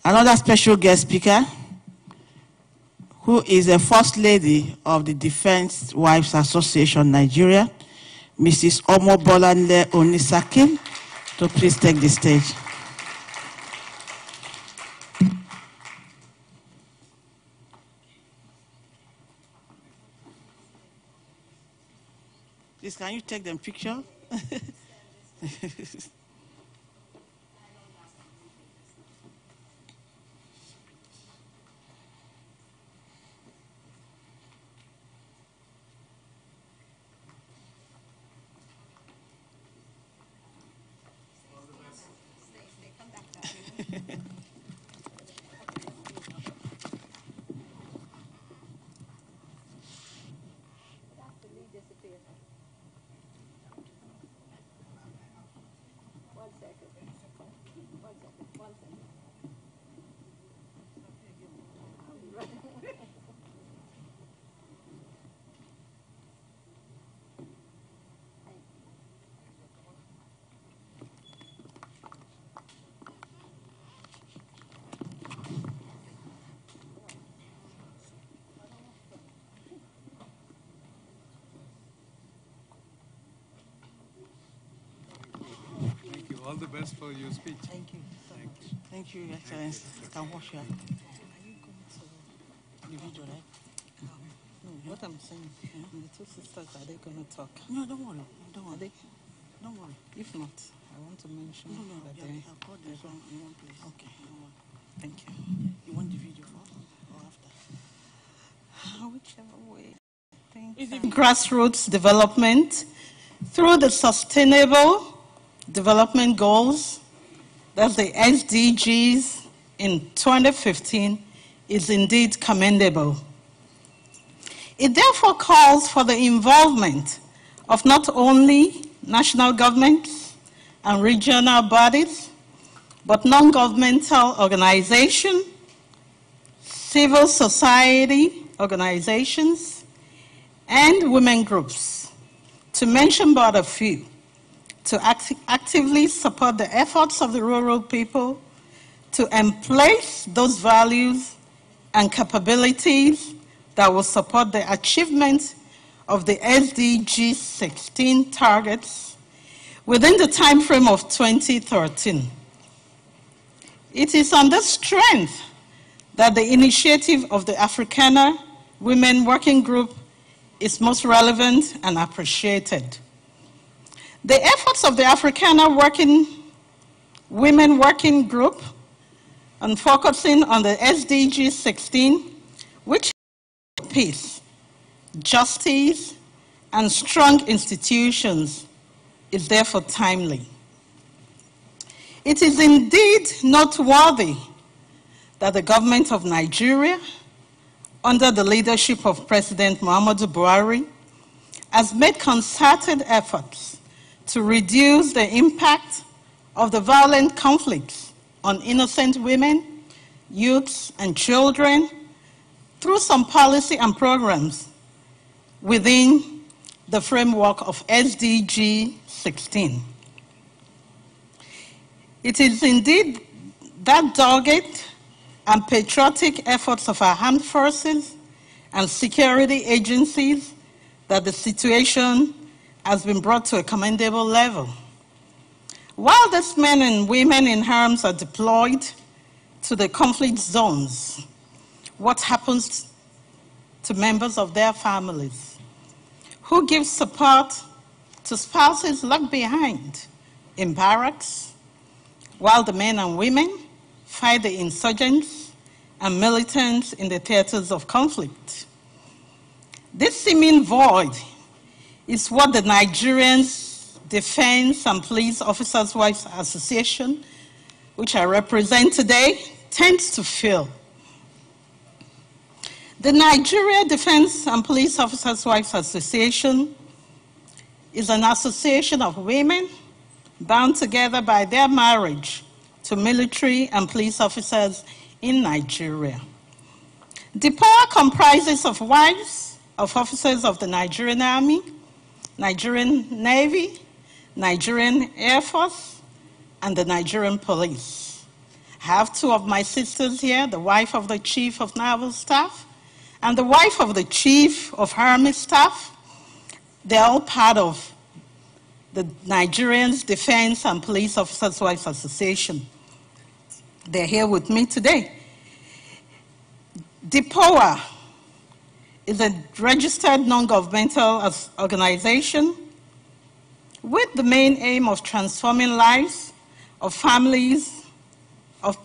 another special guest speaker, who is a First Lady of the Defense Wives Association Nigeria, Mrs. Omobolanle Onisakin, to please take the stage. Please, can you take them picture? All the best for your speech. Thank you. Thank you. Thank you, Your Excellency. You can wash your. Are you going to the video, right? No, what I'm saying, the two sisters, are they going to talk? No, don't worry. Don't worry. Don't worry. If not, I want to mention that they... I'll call this one in one place. Okay. Thank you. You want the video first or after? Whichever way. Is it Grassroots development through the Sustainable Development Goals, that's the SDGs, in 2015 is indeed commendable. It therefore calls for the involvement of not only national governments and regional bodies, but non-governmental organizations, civil society organizations, and women groups, to mention but a few, to actively support the efforts of the rural people to embrace those values and capabilities that will support the achievement of the SDG 16 targets within the time frame of 2013. It is on this strength that the initiative of the Africana Women Working Group is most relevant and appreciated. The efforts of the Africana Women Working Group on focusing on the SDG 16, which is peace, justice, and strong institutions, is therefore timely. It is indeed noteworthy that the government of Nigeria, under the leadership of President Muhammadu Buhari, has made concerted efforts to reduce the impact of the violent conflicts on innocent women, youths, and children through some policy and programs within the framework of SDG 16. It is indeed that dogged and patriotic efforts of our armed forces and security agencies that the situation has been brought to a commendable level. While these men and women in arms are deployed to the conflict zones, what happens to members of their families? Who give support to spouses left behind in barracks, while the men and women fight the insurgents and militants in the theaters of conflict. This seeming void is what the Nigerian Defense and Police Officers' Wives Association, which I represent today, tends to fill. The Nigeria Defense and Police Officers' Wives Association is an association of women bound together by their marriage to military and police officers in Nigeria. DIPOA comprises of wives of officers of the Nigerian Army, Nigerian Navy, Nigerian Air Force, and the Nigerian Police. I have two of my sisters here, the wife of the Chief of Naval Staff and the wife of the Chief of Army Staff. They're all part of the Nigerian Defense and Police Officers' Wives Association. They're here with me today. DIPOA is a registered non-governmental organization with the main aim of transforming lives of families of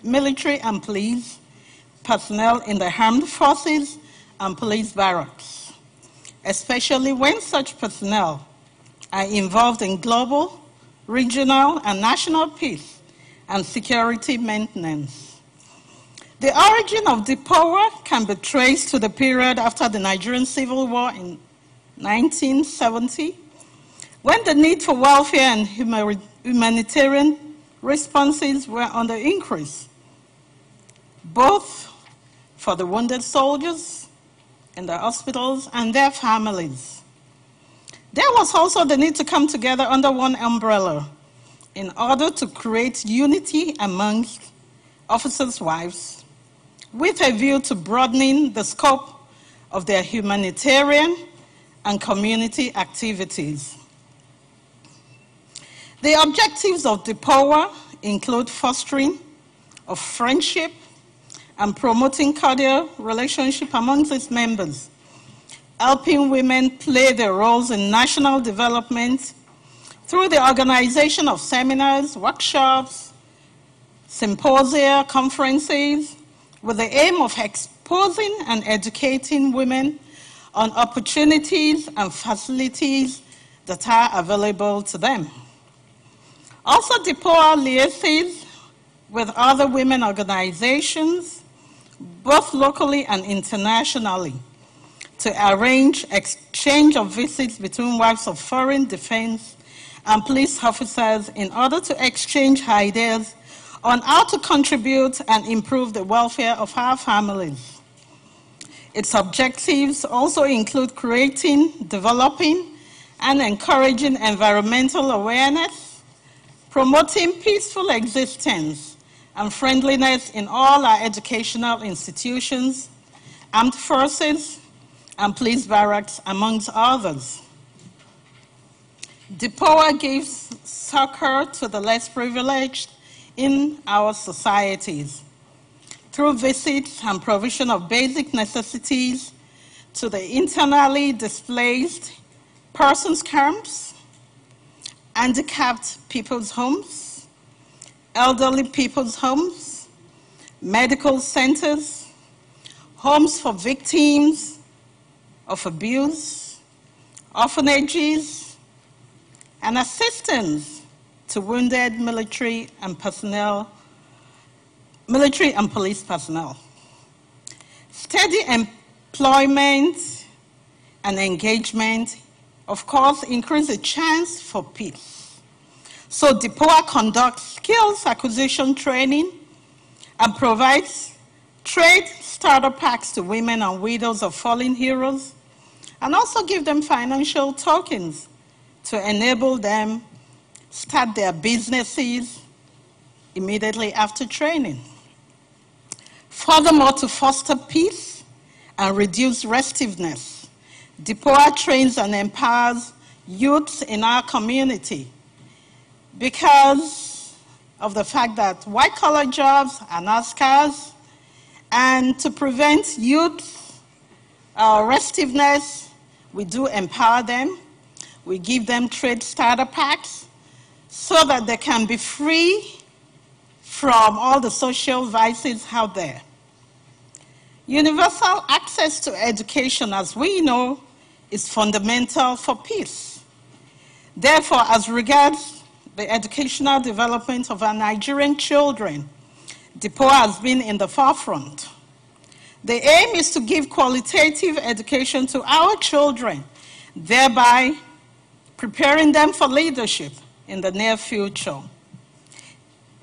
military and police personnel in the armed forces and police barracks, especially when such personnel are involved in global, regional, and national peace and security maintenance. The origin of DIPOA can be traced to the period after the Nigerian Civil War in 1970, when the need for welfare and humanitarian responses were on the increase, both for the wounded soldiers in the hospitals and their families. There was also the need to come together under one umbrella in order to create unity amongst officers' wives, with a view to broadening the scope of their humanitarian and community activities. The objectives of DIPOA include fostering of friendship and promoting cordial relationship amongst its members, helping women play their roles in national development through the organization of seminars, workshops, symposia, conferences, with the aim of exposing and educating women on opportunities and facilities that are available to them. Also, DIPOA liaises with other women organizations, both locally and internationally, to arrange exchange of visits between wives of foreign defense and police officers in order to exchange ideas on how to contribute and improve the welfare of our families. Its objectives also include creating, developing, and encouraging environmental awareness, promoting peaceful existence and friendliness in all our educational institutions, armed forces, and police barracks, amongst others. DIPOA gives succor to the less privileged in our societies through visits and provision of basic necessities to the internally displaced persons camps, handicapped people's homes, elderly people's homes, medical centers, homes for victims of abuse, orphanages, and assistance to wounded military and police personnel. Steady employment and engagement, of course, increase the chance for peace. So DIPOA conducts skills acquisition training and provides trade starter packs to women and widows of fallen heroes, and also give them financial tokens to enable them start their businesses immediately after training. Furthermore, to foster peace and reduce restiveness, DIPOA trains and empowers youths in our community because of the fact that white-collar jobs are not scarce, and to prevent youth restiveness, we do empower them. We give them trade starter packs so that they can be free from all the social vices out there. Universal access to education, as we know, is fundamental for peace. Therefore, as regards the educational development of our Nigerian children, DIPOA has been in the forefront. The aim is to give qualitative education to our children, thereby preparing them for leadership in the near future.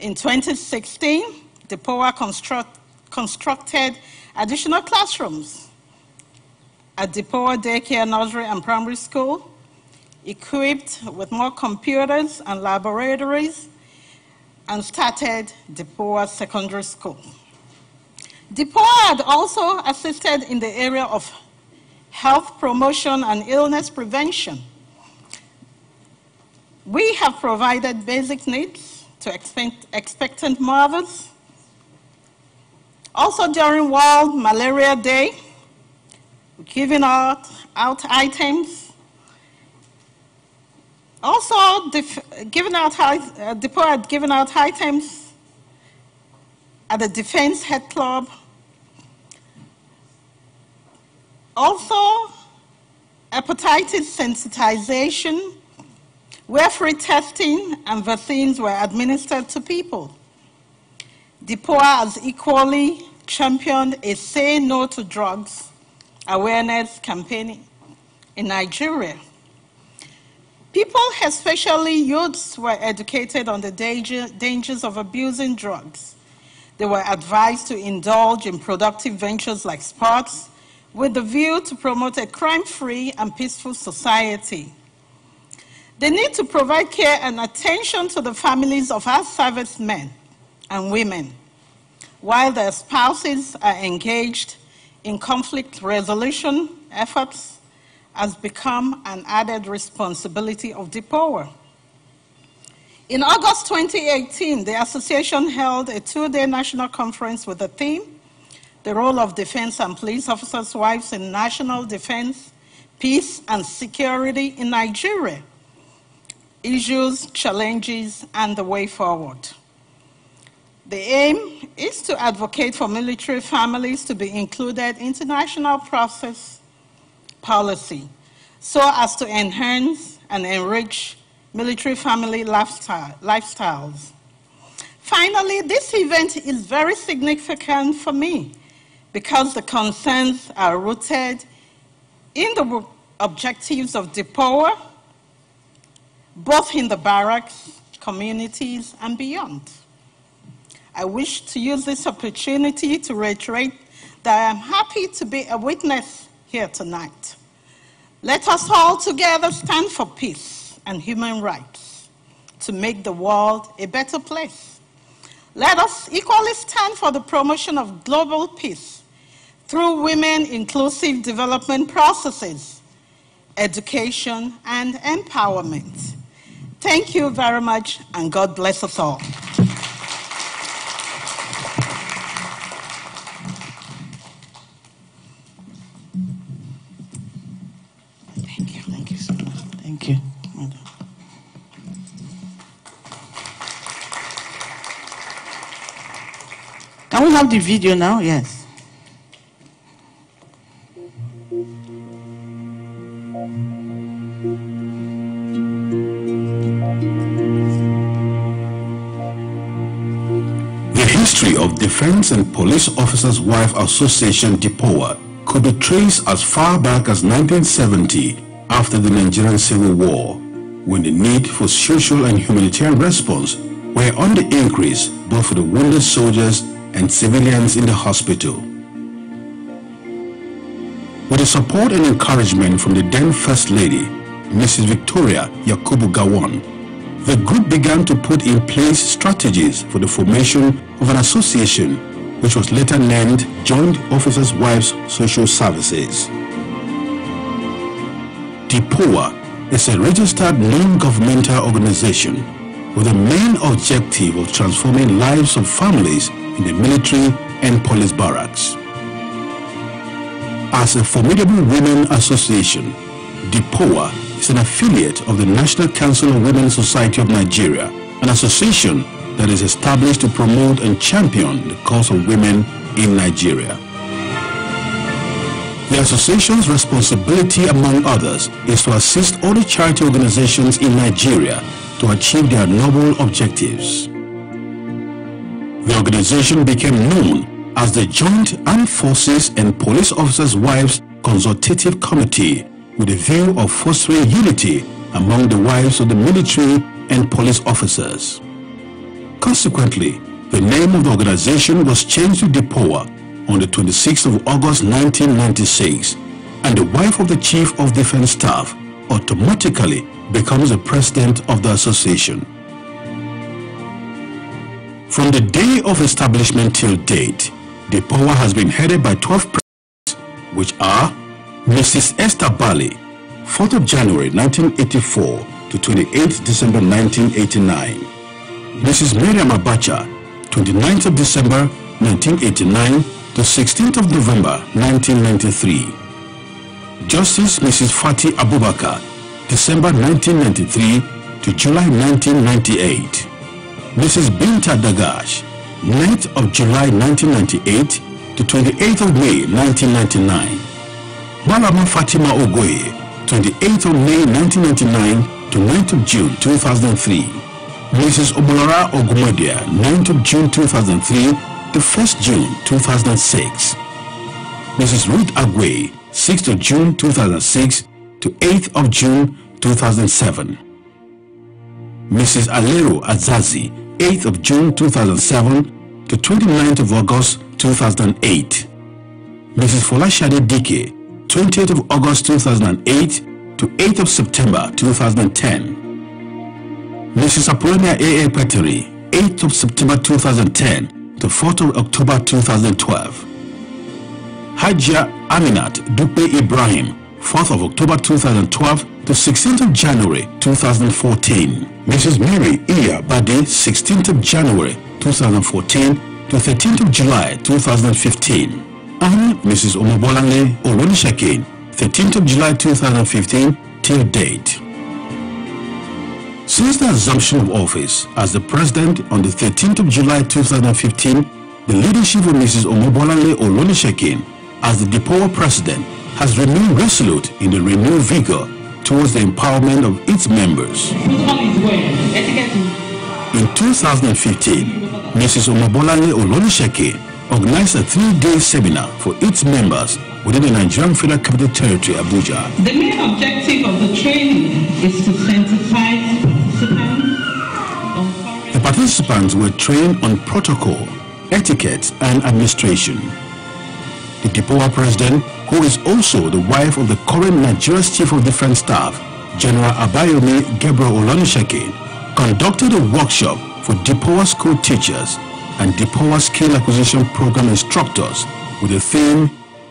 In 2016, DIPOA constructed additional classrooms at DIPOA Daycare Nursery and Primary School, equipped with more computers and laboratories, and started DIPOA Secondary School. DIPOA had also assisted in the area of health promotion and illness prevention. We have provided basic needs to expectant mothers. Also during World Malaria Day, giving out items. Also, DIPOA had given out items at the Defense Head Club. Also, hepatitis sensitization, where free testing and vaccines were administered to people. DIPOA has equally championed a Say No to Drugs awareness campaign in Nigeria. People, especially youths, were educated on the dangers of abusing drugs. They were advised to indulge in productive ventures like sports, with the view to promote a crime-free and peaceful society. They need to provide care and attention to the families of our servicemen and women, while their spouses are engaged in conflict resolution efforts, has become an added responsibility of DIPOA. In August 2018, the association held a two-day national conference with the theme, The Role of Defense and Police Officers' Wives in National Defense, Peace and Security in Nigeria, Issues, Challenges, and the Way Forward. The aim is to advocate for military families to be included in international process policy so as to enhance and enrich military family lifestyles. Finally, this event is very significant for me because the concerns are rooted in the objectives of DIPOA, both in the barracks, communities, and beyond. I wish to use this opportunity to reiterate that I am happy to be a witness here tonight. Let us all together stand for peace and human rights to make the world a better place. Let us equally stand for the promotion of global peace through women-inclusive development processes, education, and empowerment. Thank you very much, and God bless us all. Thank you so much. Thank you. Can we have the video now? Yes. The history of Defense and Police Officers' Wife Association DIPOA could be traced as far back as 1970 after the Nigerian Civil War, when the need for social and humanitarian response were on the increase both for the wounded soldiers and civilians in the hospital. With the support and encouragement from the then First Lady, Mrs. Victoria Yakubu Gawon, the group began to put in place strategies for the formation of an association which was later named Joint Officers' Wives Social Services. DIPOA is a registered non-governmental organization with the main objective of transforming lives of families in the military and police barracks. As a formidable women association, DIPOA is an affiliate of the National Council of Women's Society of Nigeria, an association that is established to promote and champion the cause of women in Nigeria. The association's responsibility, among others, is to assist other charity organizations in Nigeria to achieve their noble objectives. The organization became known as the Joint Armed Forces and Police Officers' Wives Consultative Committee, with a view of fostering unity among the wives of the military and police officers. Consequently, the name of the organization was changed to DIPOA on the 26th of August 1996, and the wife of the Chief of Defense Staff automatically becomes the president of the association. From the day of establishment till date, DIPOA has been headed by 12 presidents, which are Mrs. Esther Bali, 4th of January 1984 to 28th December 1989. Mrs. Miriam Abacha, 29th of December 1989 to 16th of November 1993. Justice Mrs. Fati Abubakar, December 1993 to July 1998. Mrs. Binta Dagash, 9th of July 1998 to 28th of May 1999. Malama Fatima Ogoye, 28th of May 1999 to 9th of June 2003. Mrs. Omolara Ogumadia, 9th of June 2003 to 1st June 2006. Mrs. Ruth Agwe, 6th of June 2006 to 8th of June 2007. Mrs. Alero Azazi, 8th of June 2007 to 29th of August 2008. Mrs. Folashade Dike, 20th of August 2008 to 8th of September 2010. Mrs. Apollonia A.A. Peteri, 8th of September 2010 to 4th of October 2012. Hajia Aminat Dupe Ibrahim, 4th of October 2012 to 16th of January 2014. Mrs. Mary Iya Bade, 16th of January 2014 to 13th of July 2015. And Mrs. Omobolanle Olonishakin, 13th of July 2015 till date. Since the assumption of office as the president on the 13th of July 2015, the leadership of Mrs. Omobolanle Olonishakin as the DIPOA president has remained resolute in the renewed vigor towards the empowerment of its members. In 2015, Mrs. Omobolanle Olonishakin organized a 3-day seminar for its members within the Nigerian Federal Capital Territory, Abuja. The main objective of the training is to sensitize participants on foreign... The participants were trained on protocol, etiquette, and administration. The DIPOA president, who is also the wife of the current Nigeria's Chief of Defense Staff, General Abayomi Gabriel Olonishakin, conducted a workshop for DIPOA school teachers and DIPOA skill acquisition program instructors with the theme,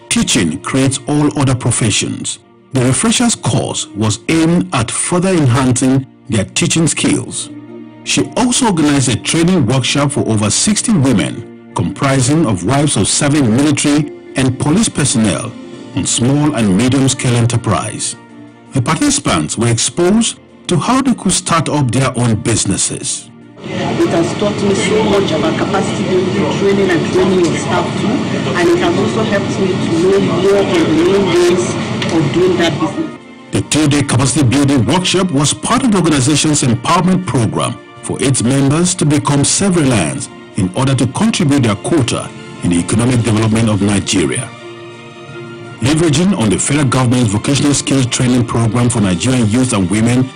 Teaching Creates All Other Professions. The refreshers course was aimed at further enhancing their teaching skills. She also organized a training workshop for over 60 women, comprising of wives of serving military and police personnel on small and medium-scale enterprise. The participants were exposed to how they could start up their own businesses. It has taught me so much about capacity building, training and training your staff too, and it has also helped me to know more on the main ways of doing that business. The 2-day capacity building workshop was part of the organization's empowerment program for its members to become self-reliant in order to contribute their quota in the economic development of Nigeria. Leveraging on the federal government's vocational skills training program for Nigerian youth and women,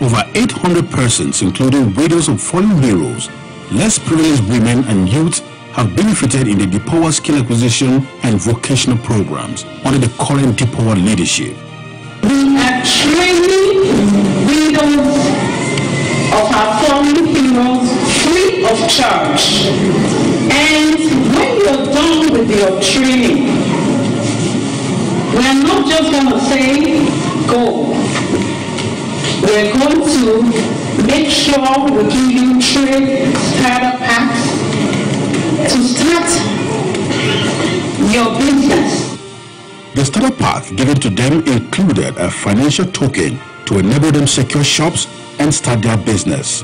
over 800 persons, including widows of fallen heroes, less privileged women and youth, have benefited in the DIPOA skill acquisition and vocational programs under the current DIPOA leadership. We are training widows of our fallen heroes free of charge. And when you're done with your training, we're not just going to say, go. We're going to make sure we give you trade starter packs to start your business. The starter pack given to them included a financial token to enable them secure shops and start their business.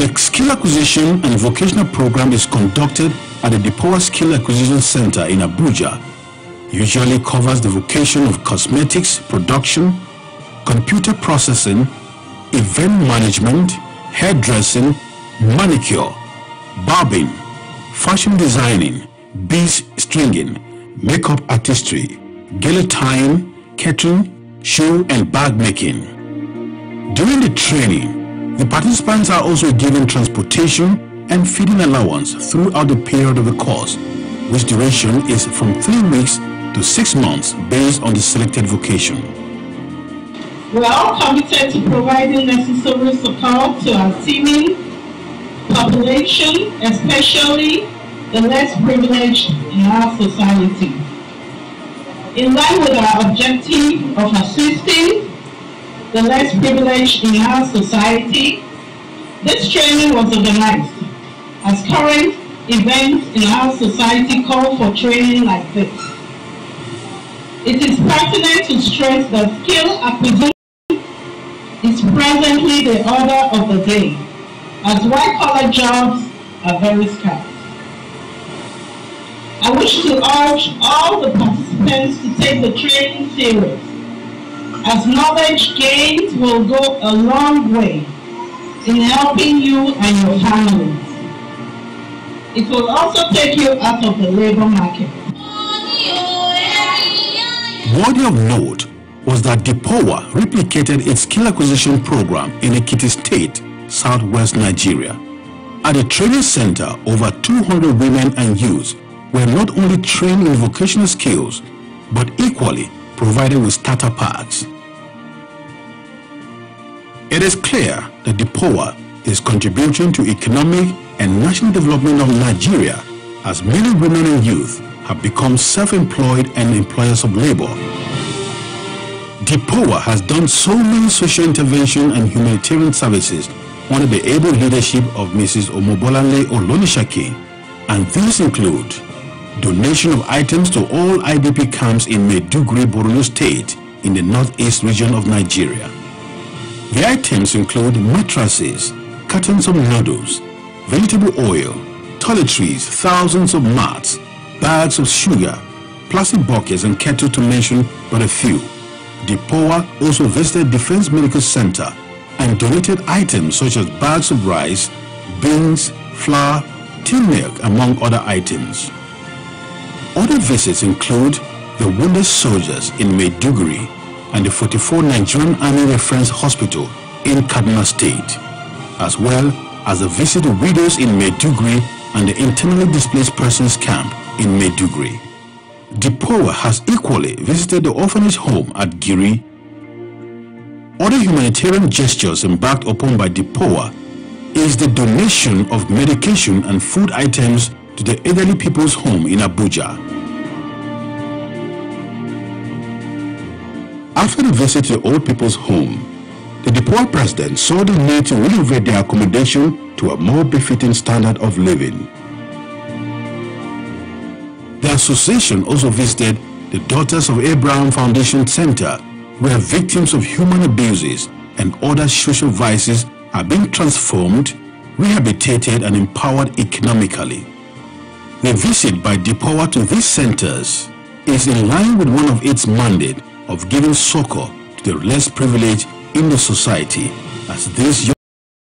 The skill acquisition and vocational program is conducted at the DIPOA Skill Acquisition Center in Abuja. Usually covers the vocation of cosmetics production, computer processing, event management, hairdressing, manicure, barbing, fashion designing, beads stringing, makeup artistry, gala tying, catering, shoe and bag making. During the training, the participants are also given transportation and feeding allowance throughout the period of the course, which duration is from 3 weeks to 6 months based on the selected vocation. We are all committed to providing necessary support to our teeming population, especially the less privileged in our society. In line with our objective of assisting the less privileged in our society, this training was organized as current events in our society call for training like this. It is pertinent to stress that skill acquisition is presently the order of the day, as white-collar jobs are very scarce. I wish to urge all the participants to take the training serious, as knowledge gained will go a long way in helping you and your families. It will also take you out of the labor market. Worthy of note was that DIPOA replicated its skill acquisition program in Ekiti State, southwest Nigeria. At the training center, over 200 women and youths were not only trained in vocational skills, but equally provided with starter packs. It is clear that DIPOA is contributing to economic and national development of Nigeria, as many women and youth have become self-employed and employers of labor. DIPOA has done so many social intervention and humanitarian services under the able leadership of Mrs. Omobolanle Olonishake, and these include donation of items to all IDP camps in Maiduguri, Borno State in the northeast region of Nigeria. The items include mattresses, cartons of noodles, vegetable oil, toiletries, thousands of mats, bags of sugar, plastic buckets and kettle, to mention but a few. DIPOA also visited Defense Medical Center and donated items such as bags of rice, beans, flour, tin milk, among other items. Other visits include the wounded soldiers in Maiduguri and the 44 Nigerian Army Reference Hospital in Kaduna State, as well as a visit to widows in Maiduguri and the internally displaced persons camp in Maiduguri. DIPOA has equally visited the orphanage home at Giri. Other humanitarian gestures embarked upon by DIPOA is the donation of medication and food items to the elderly people's home in Abuja. After the visit to the old people's home, the DIPOA president saw the need to renovate their accommodation to a more befitting standard of living. The association also visited the Daughters of Abraham Foundation Center, where victims of human abuses and other social vices are being transformed, rehabilitated and empowered economically. The visit by DIPOA to these centers is in line with one of its mandate of giving succor to the less privileged in the society, as these young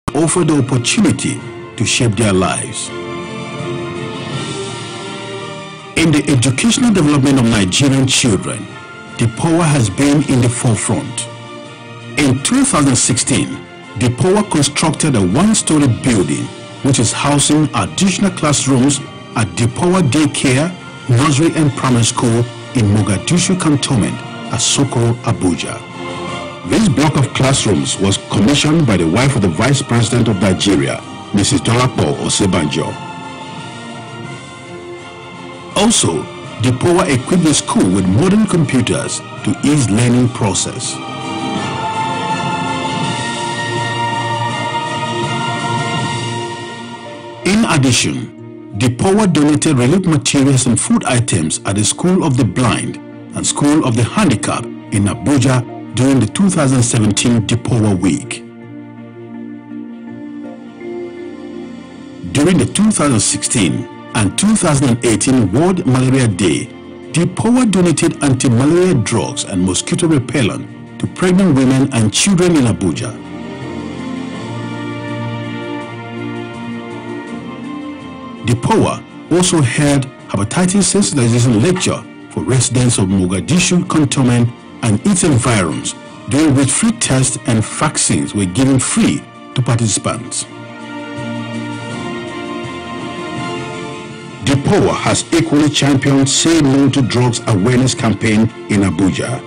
people offer the opportunity to shape their lives. In the educational development of Nigerian children, DIPOA has been in the forefront. In 2016, DIPOA constructed a one-story building which is housing additional classrooms at DIPOA Daycare, Nursery and Primary School in Mogadishu Cantonment, Asoko, Abuja. This block of classrooms was commissioned by the wife of the Vice President of Nigeria, Mrs. Dolapo Osebanjo. Also, DIPOA equipped the school with modern computers to ease learning process. In addition, DIPOA donated relief materials and food items at the School of the Blind and School of the Handicapped in Abuja during the 2017 DIPOA Week. During the 2016 and 2018 World Malaria Day, DPOA donated anti-malaria drugs and mosquito repellent to pregnant women and children in Abuja. DPOA also held hepatitis sensitization lecture for residents of Mogadishu Cantonment and its environs, during which free tests and vaccines were given free to participants. DPOA has equally championed Say No to Drugs awareness campaign in Abuja.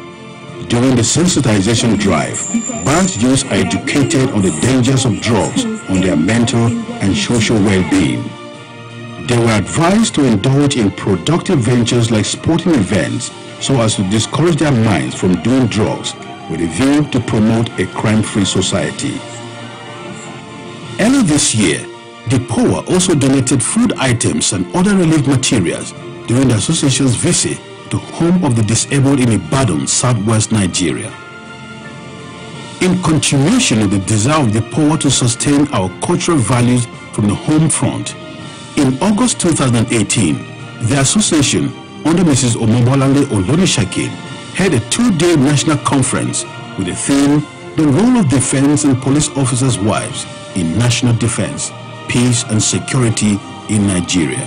During the sensitization drive, barracks youths are educated on the dangers of drugs on their mental and social well-being. They were advised to indulge in productive ventures like sporting events so as to discourage their minds from doing drugs with a view to promote a crime-free society. Earlier this year, DPOA also donated food items and other relief materials during the association's visit to Home of the Disabled in Ibadan, southwest Nigeria. In continuation of the desire of DPOA to sustain our cultural values from the home front, in August 2018, the association, under Mrs. Omobolale Olonishakin, held a two-day national conference with the theme, The Role of Defense and Police Officers' Wives in National Defense, Peace and Security in Nigeria.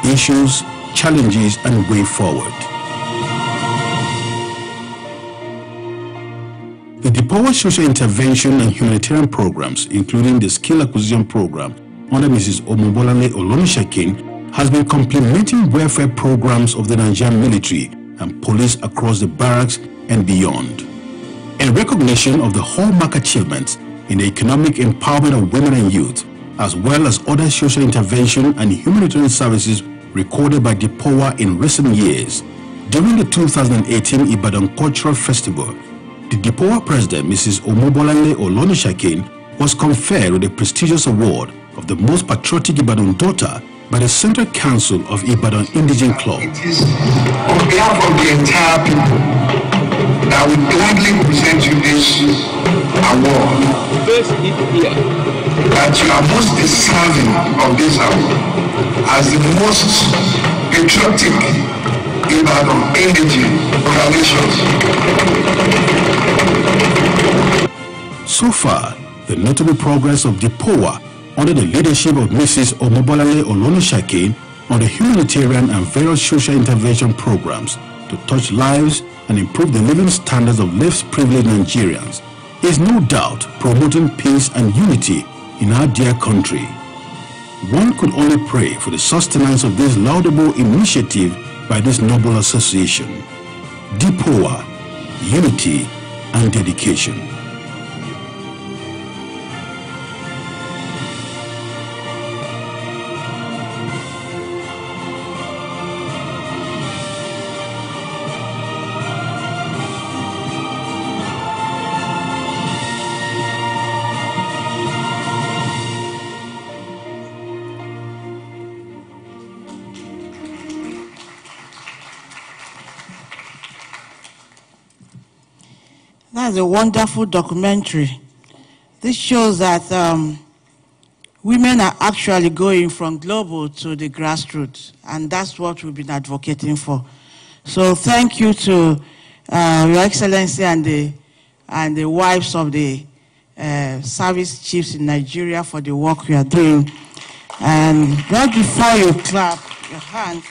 Issues, Challenges, and Way Forward. The DPOA social intervention and humanitarian programs, including the skill acquisition program under Mrs. Omobolale Olonishakin, has been complementing welfare programs of the Nigerian military and police across the barracks and beyond. In recognition of the hallmark achievements in the economic empowerment of women and youth, as well as other social intervention and humanitarian services recorded by DPOA in recent years, during the 2018 Ibadan Cultural Festival, the DPOA president, Mrs. Omobolale Olonishakin, was conferred with the prestigious award of the most patriotic Ibadan daughter by the Central Council of Ibadan Indigen Club. It is on behalf of the entire people that we gladly present you this award. That you are most deserving of this award as the most patriotic Ibadan Indigen organizations. So far, the notable progress of DPOA under the leadership of Mrs. Omobolale Olonishakin on the humanitarian and various social intervention programs to touch lives and improve the living standards of less privileged Nigerians is no doubt promoting peace and unity in our dear country. One could only pray for the sustenance of this laudable initiative by this noble association. DPOA, unity and dedication. That's a wonderful documentary. This shows that women are actually going from global to the grassroots, and that's what we've been advocating for. So thank you to Your Excellency and the wives of the service chiefs in Nigeria for the work we are doing. And right before you clap your hands,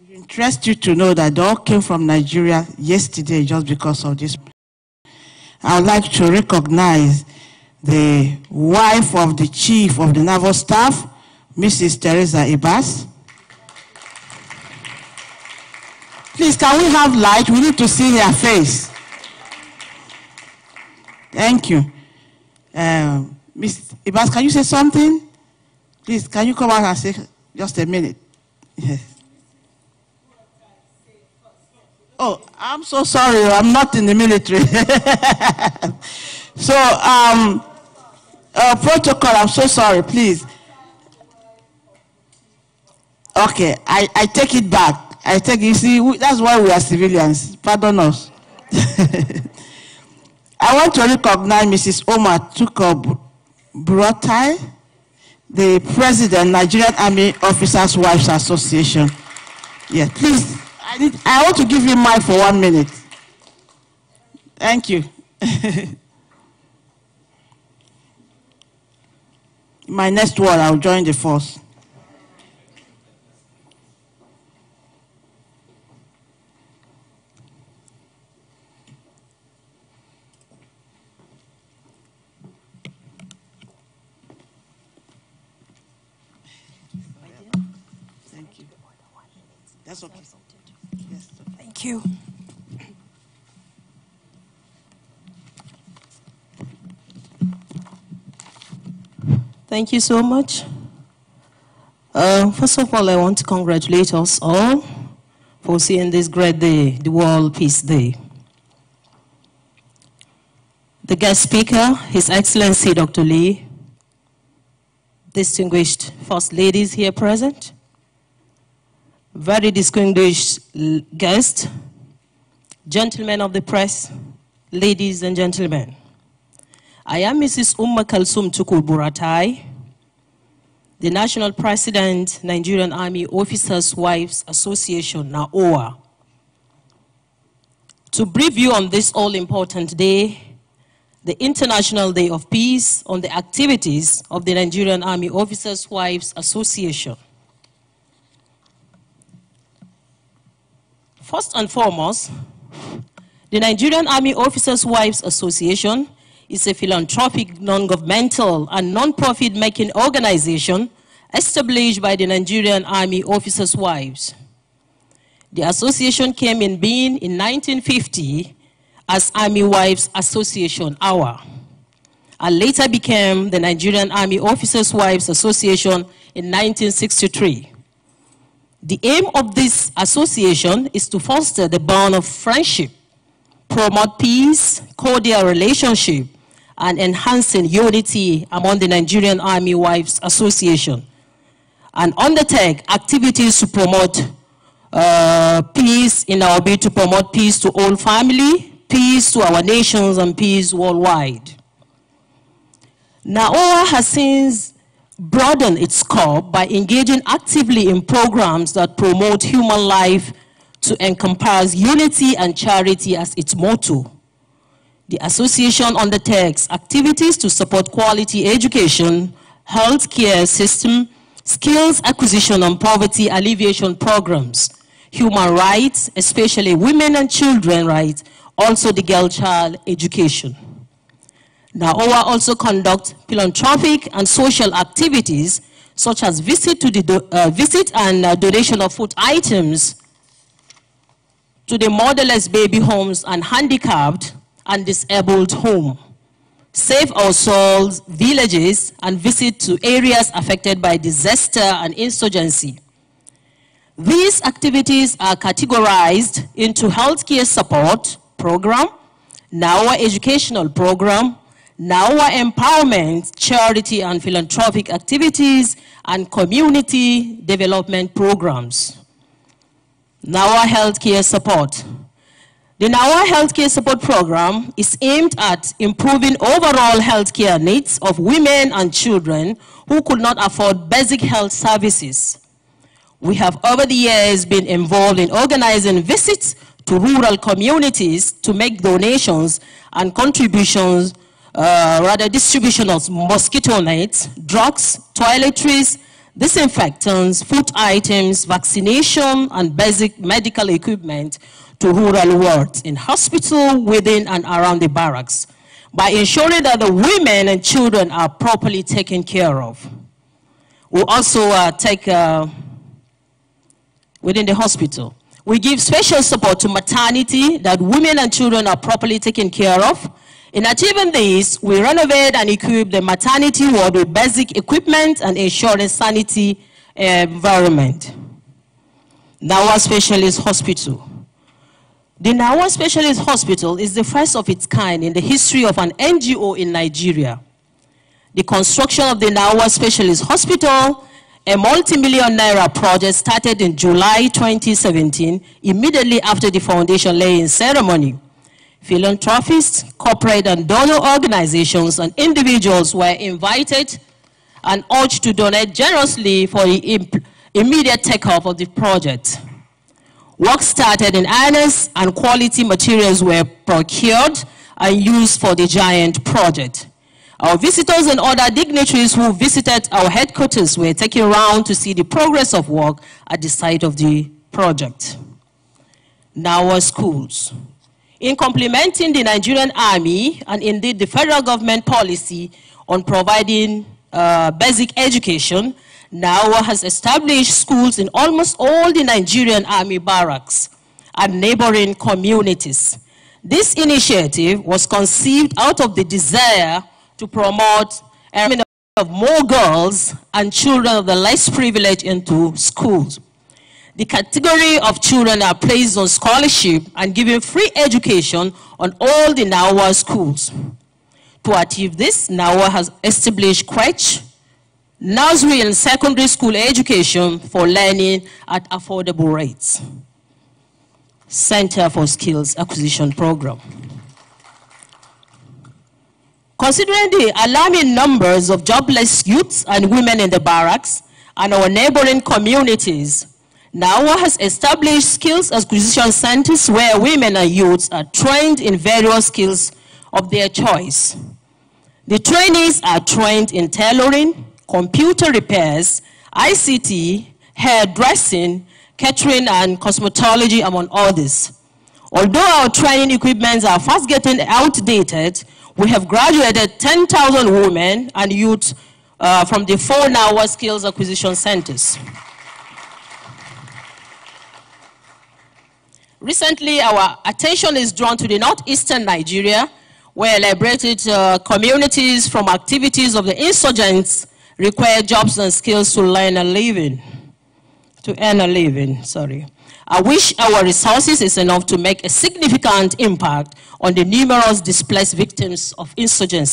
it interests you to know that they all came from Nigeria yesterday just because of this. I would like to recognize the wife of the chief of the naval staff, Mrs. Teresa Ibas. Please, can we have light? We need to see her face. Thank you. Ms. Ibas, can you say something? Please, can you come out and say just a minute? Yes. Oh, I'm so sorry. I'm not in the military. So, protocol, I'm so sorry, please. Okay, I take it back. I take it. You see, that's why we are civilians. Pardon us. I want to recognize Mrs. Omar Tuko Brotai. the President, Nigerian Army Officers' Wives Association. Yes, please, I want to give you mic for 1 minute. Thank you. My next word, I'll join the force. Thank you. That's okay. Yes. Thank you. Thank you so much. First of all, I want to congratulate us all for seeing this great day, the World Peace Day. The guest speaker, His Excellency Dr. Lee, distinguished First Ladies here present, very distinguished guests, gentlemen of the press, ladies and gentlemen. I am Mrs. Umma Kalsum Tukur Buratai, the National President, Nigerian Army Officers' Wives Association, NAOA. To brief you on this all-important day, the International Day of Peace, on the activities of the Nigerian Army Officers' Wives Association. First and foremost, the Nigerian Army Officers' Wives Association is a philanthropic, non-governmental, and non-profit making organization established by the Nigerian Army Officers' Wives. The association came in being in 1950 as Army Wives Association, AWA, and later became the Nigerian Army Officers' Wives Association in 1963. The aim of this association is to foster the bond of friendship, promote peace, cordial relationship, and enhancing unity among the Nigerian Army Wives Association, and undertake activities to promote peace in our bid to promote peace to all family, peace to our nations, and peace worldwide. NAOA has since broadened its scope by engaging actively in programs that promote human life to encompass unity and charity as its motto. The association undertakes activities to support quality education, healthcare system, skills acquisition and poverty alleviation programs, human rights, especially women and children rights, also the girl-child education. NAOA also conducts philanthropic and social activities such as visit and donation of food items to the motherless baby homes and handicapped and disabled home, Save Our Souls villages, and visit to areas affected by disaster and insurgency. These activities are categorized into healthcare support program, NAOA educational program, NAOA empowerment, charity and philanthropic activities, and community development programs. NAOA healthcare support. The NAOA healthcare support program is aimed at improving overall healthcare needs of women and children who could not afford basic health services. We have over the years been involved in organizing visits to rural communities to make donations and contributions, distribution of mosquito nets, drugs, toiletries, disinfectants, food items, vaccination, and basic medical equipment to rural wards in hospital, within and around the barracks, by ensuring that the women and children are properly taken care of. We also take within the hospital. We give special support to maternity, that women and children are properly taken care of. In achieving this, we renovate and equip the maternity ward with basic equipment and ensuring sanity environment. NAOA Specialist Hospital. The NAOA Specialist Hospital is the first of its kind in the history of an NGO in Nigeria. The construction of the NAOA Specialist Hospital, a multi-million naira project, started in July 2017, immediately after the foundation laying ceremony. Philanthropists, corporate and donor organizations, and individuals were invited and urged to donate generously for the immediate take-up of the project. Work started in earnest and quality materials were procured and used for the giant project. Our visitors and other dignitaries who visited our headquarters were taken around to see the progress of work at the site of the project. Now our schools. In complementing the Nigerian Army and indeed the federal government policy on providing basic education, NAWA has established schools in almost all the Nigerian Army barracks and neighboring communities. This initiative was conceived out of the desire to promote enrollment of more girls and children of the less privileged into schools. The category of children are placed on scholarship and given free education on all the NAWA schools. To achieve this, NAWA has established crèche, nursery and secondary school education for learning at affordable rates. Center for Skills Acquisition Program. Considering the alarming numbers of jobless youths and women in the barracks and our neighboring communities, NAWA has established skills acquisition centers where women and youths are trained in various skills of their choice. The trainees are trained in tailoring, computer repairs, ICT, hairdressing, catering, and cosmetology, among others. Although our training equipments are fast getting outdated, we have graduated 10,000 women and youth from the 4 NAWA skills acquisition centers. Recently, our attention is drawn to the northeastern Nigeria, where liberated communities from activities of the insurgents require jobs and skills to earn a living. I wish our resources is enough to make a significant impact on the numerous displaced victims of insurgency.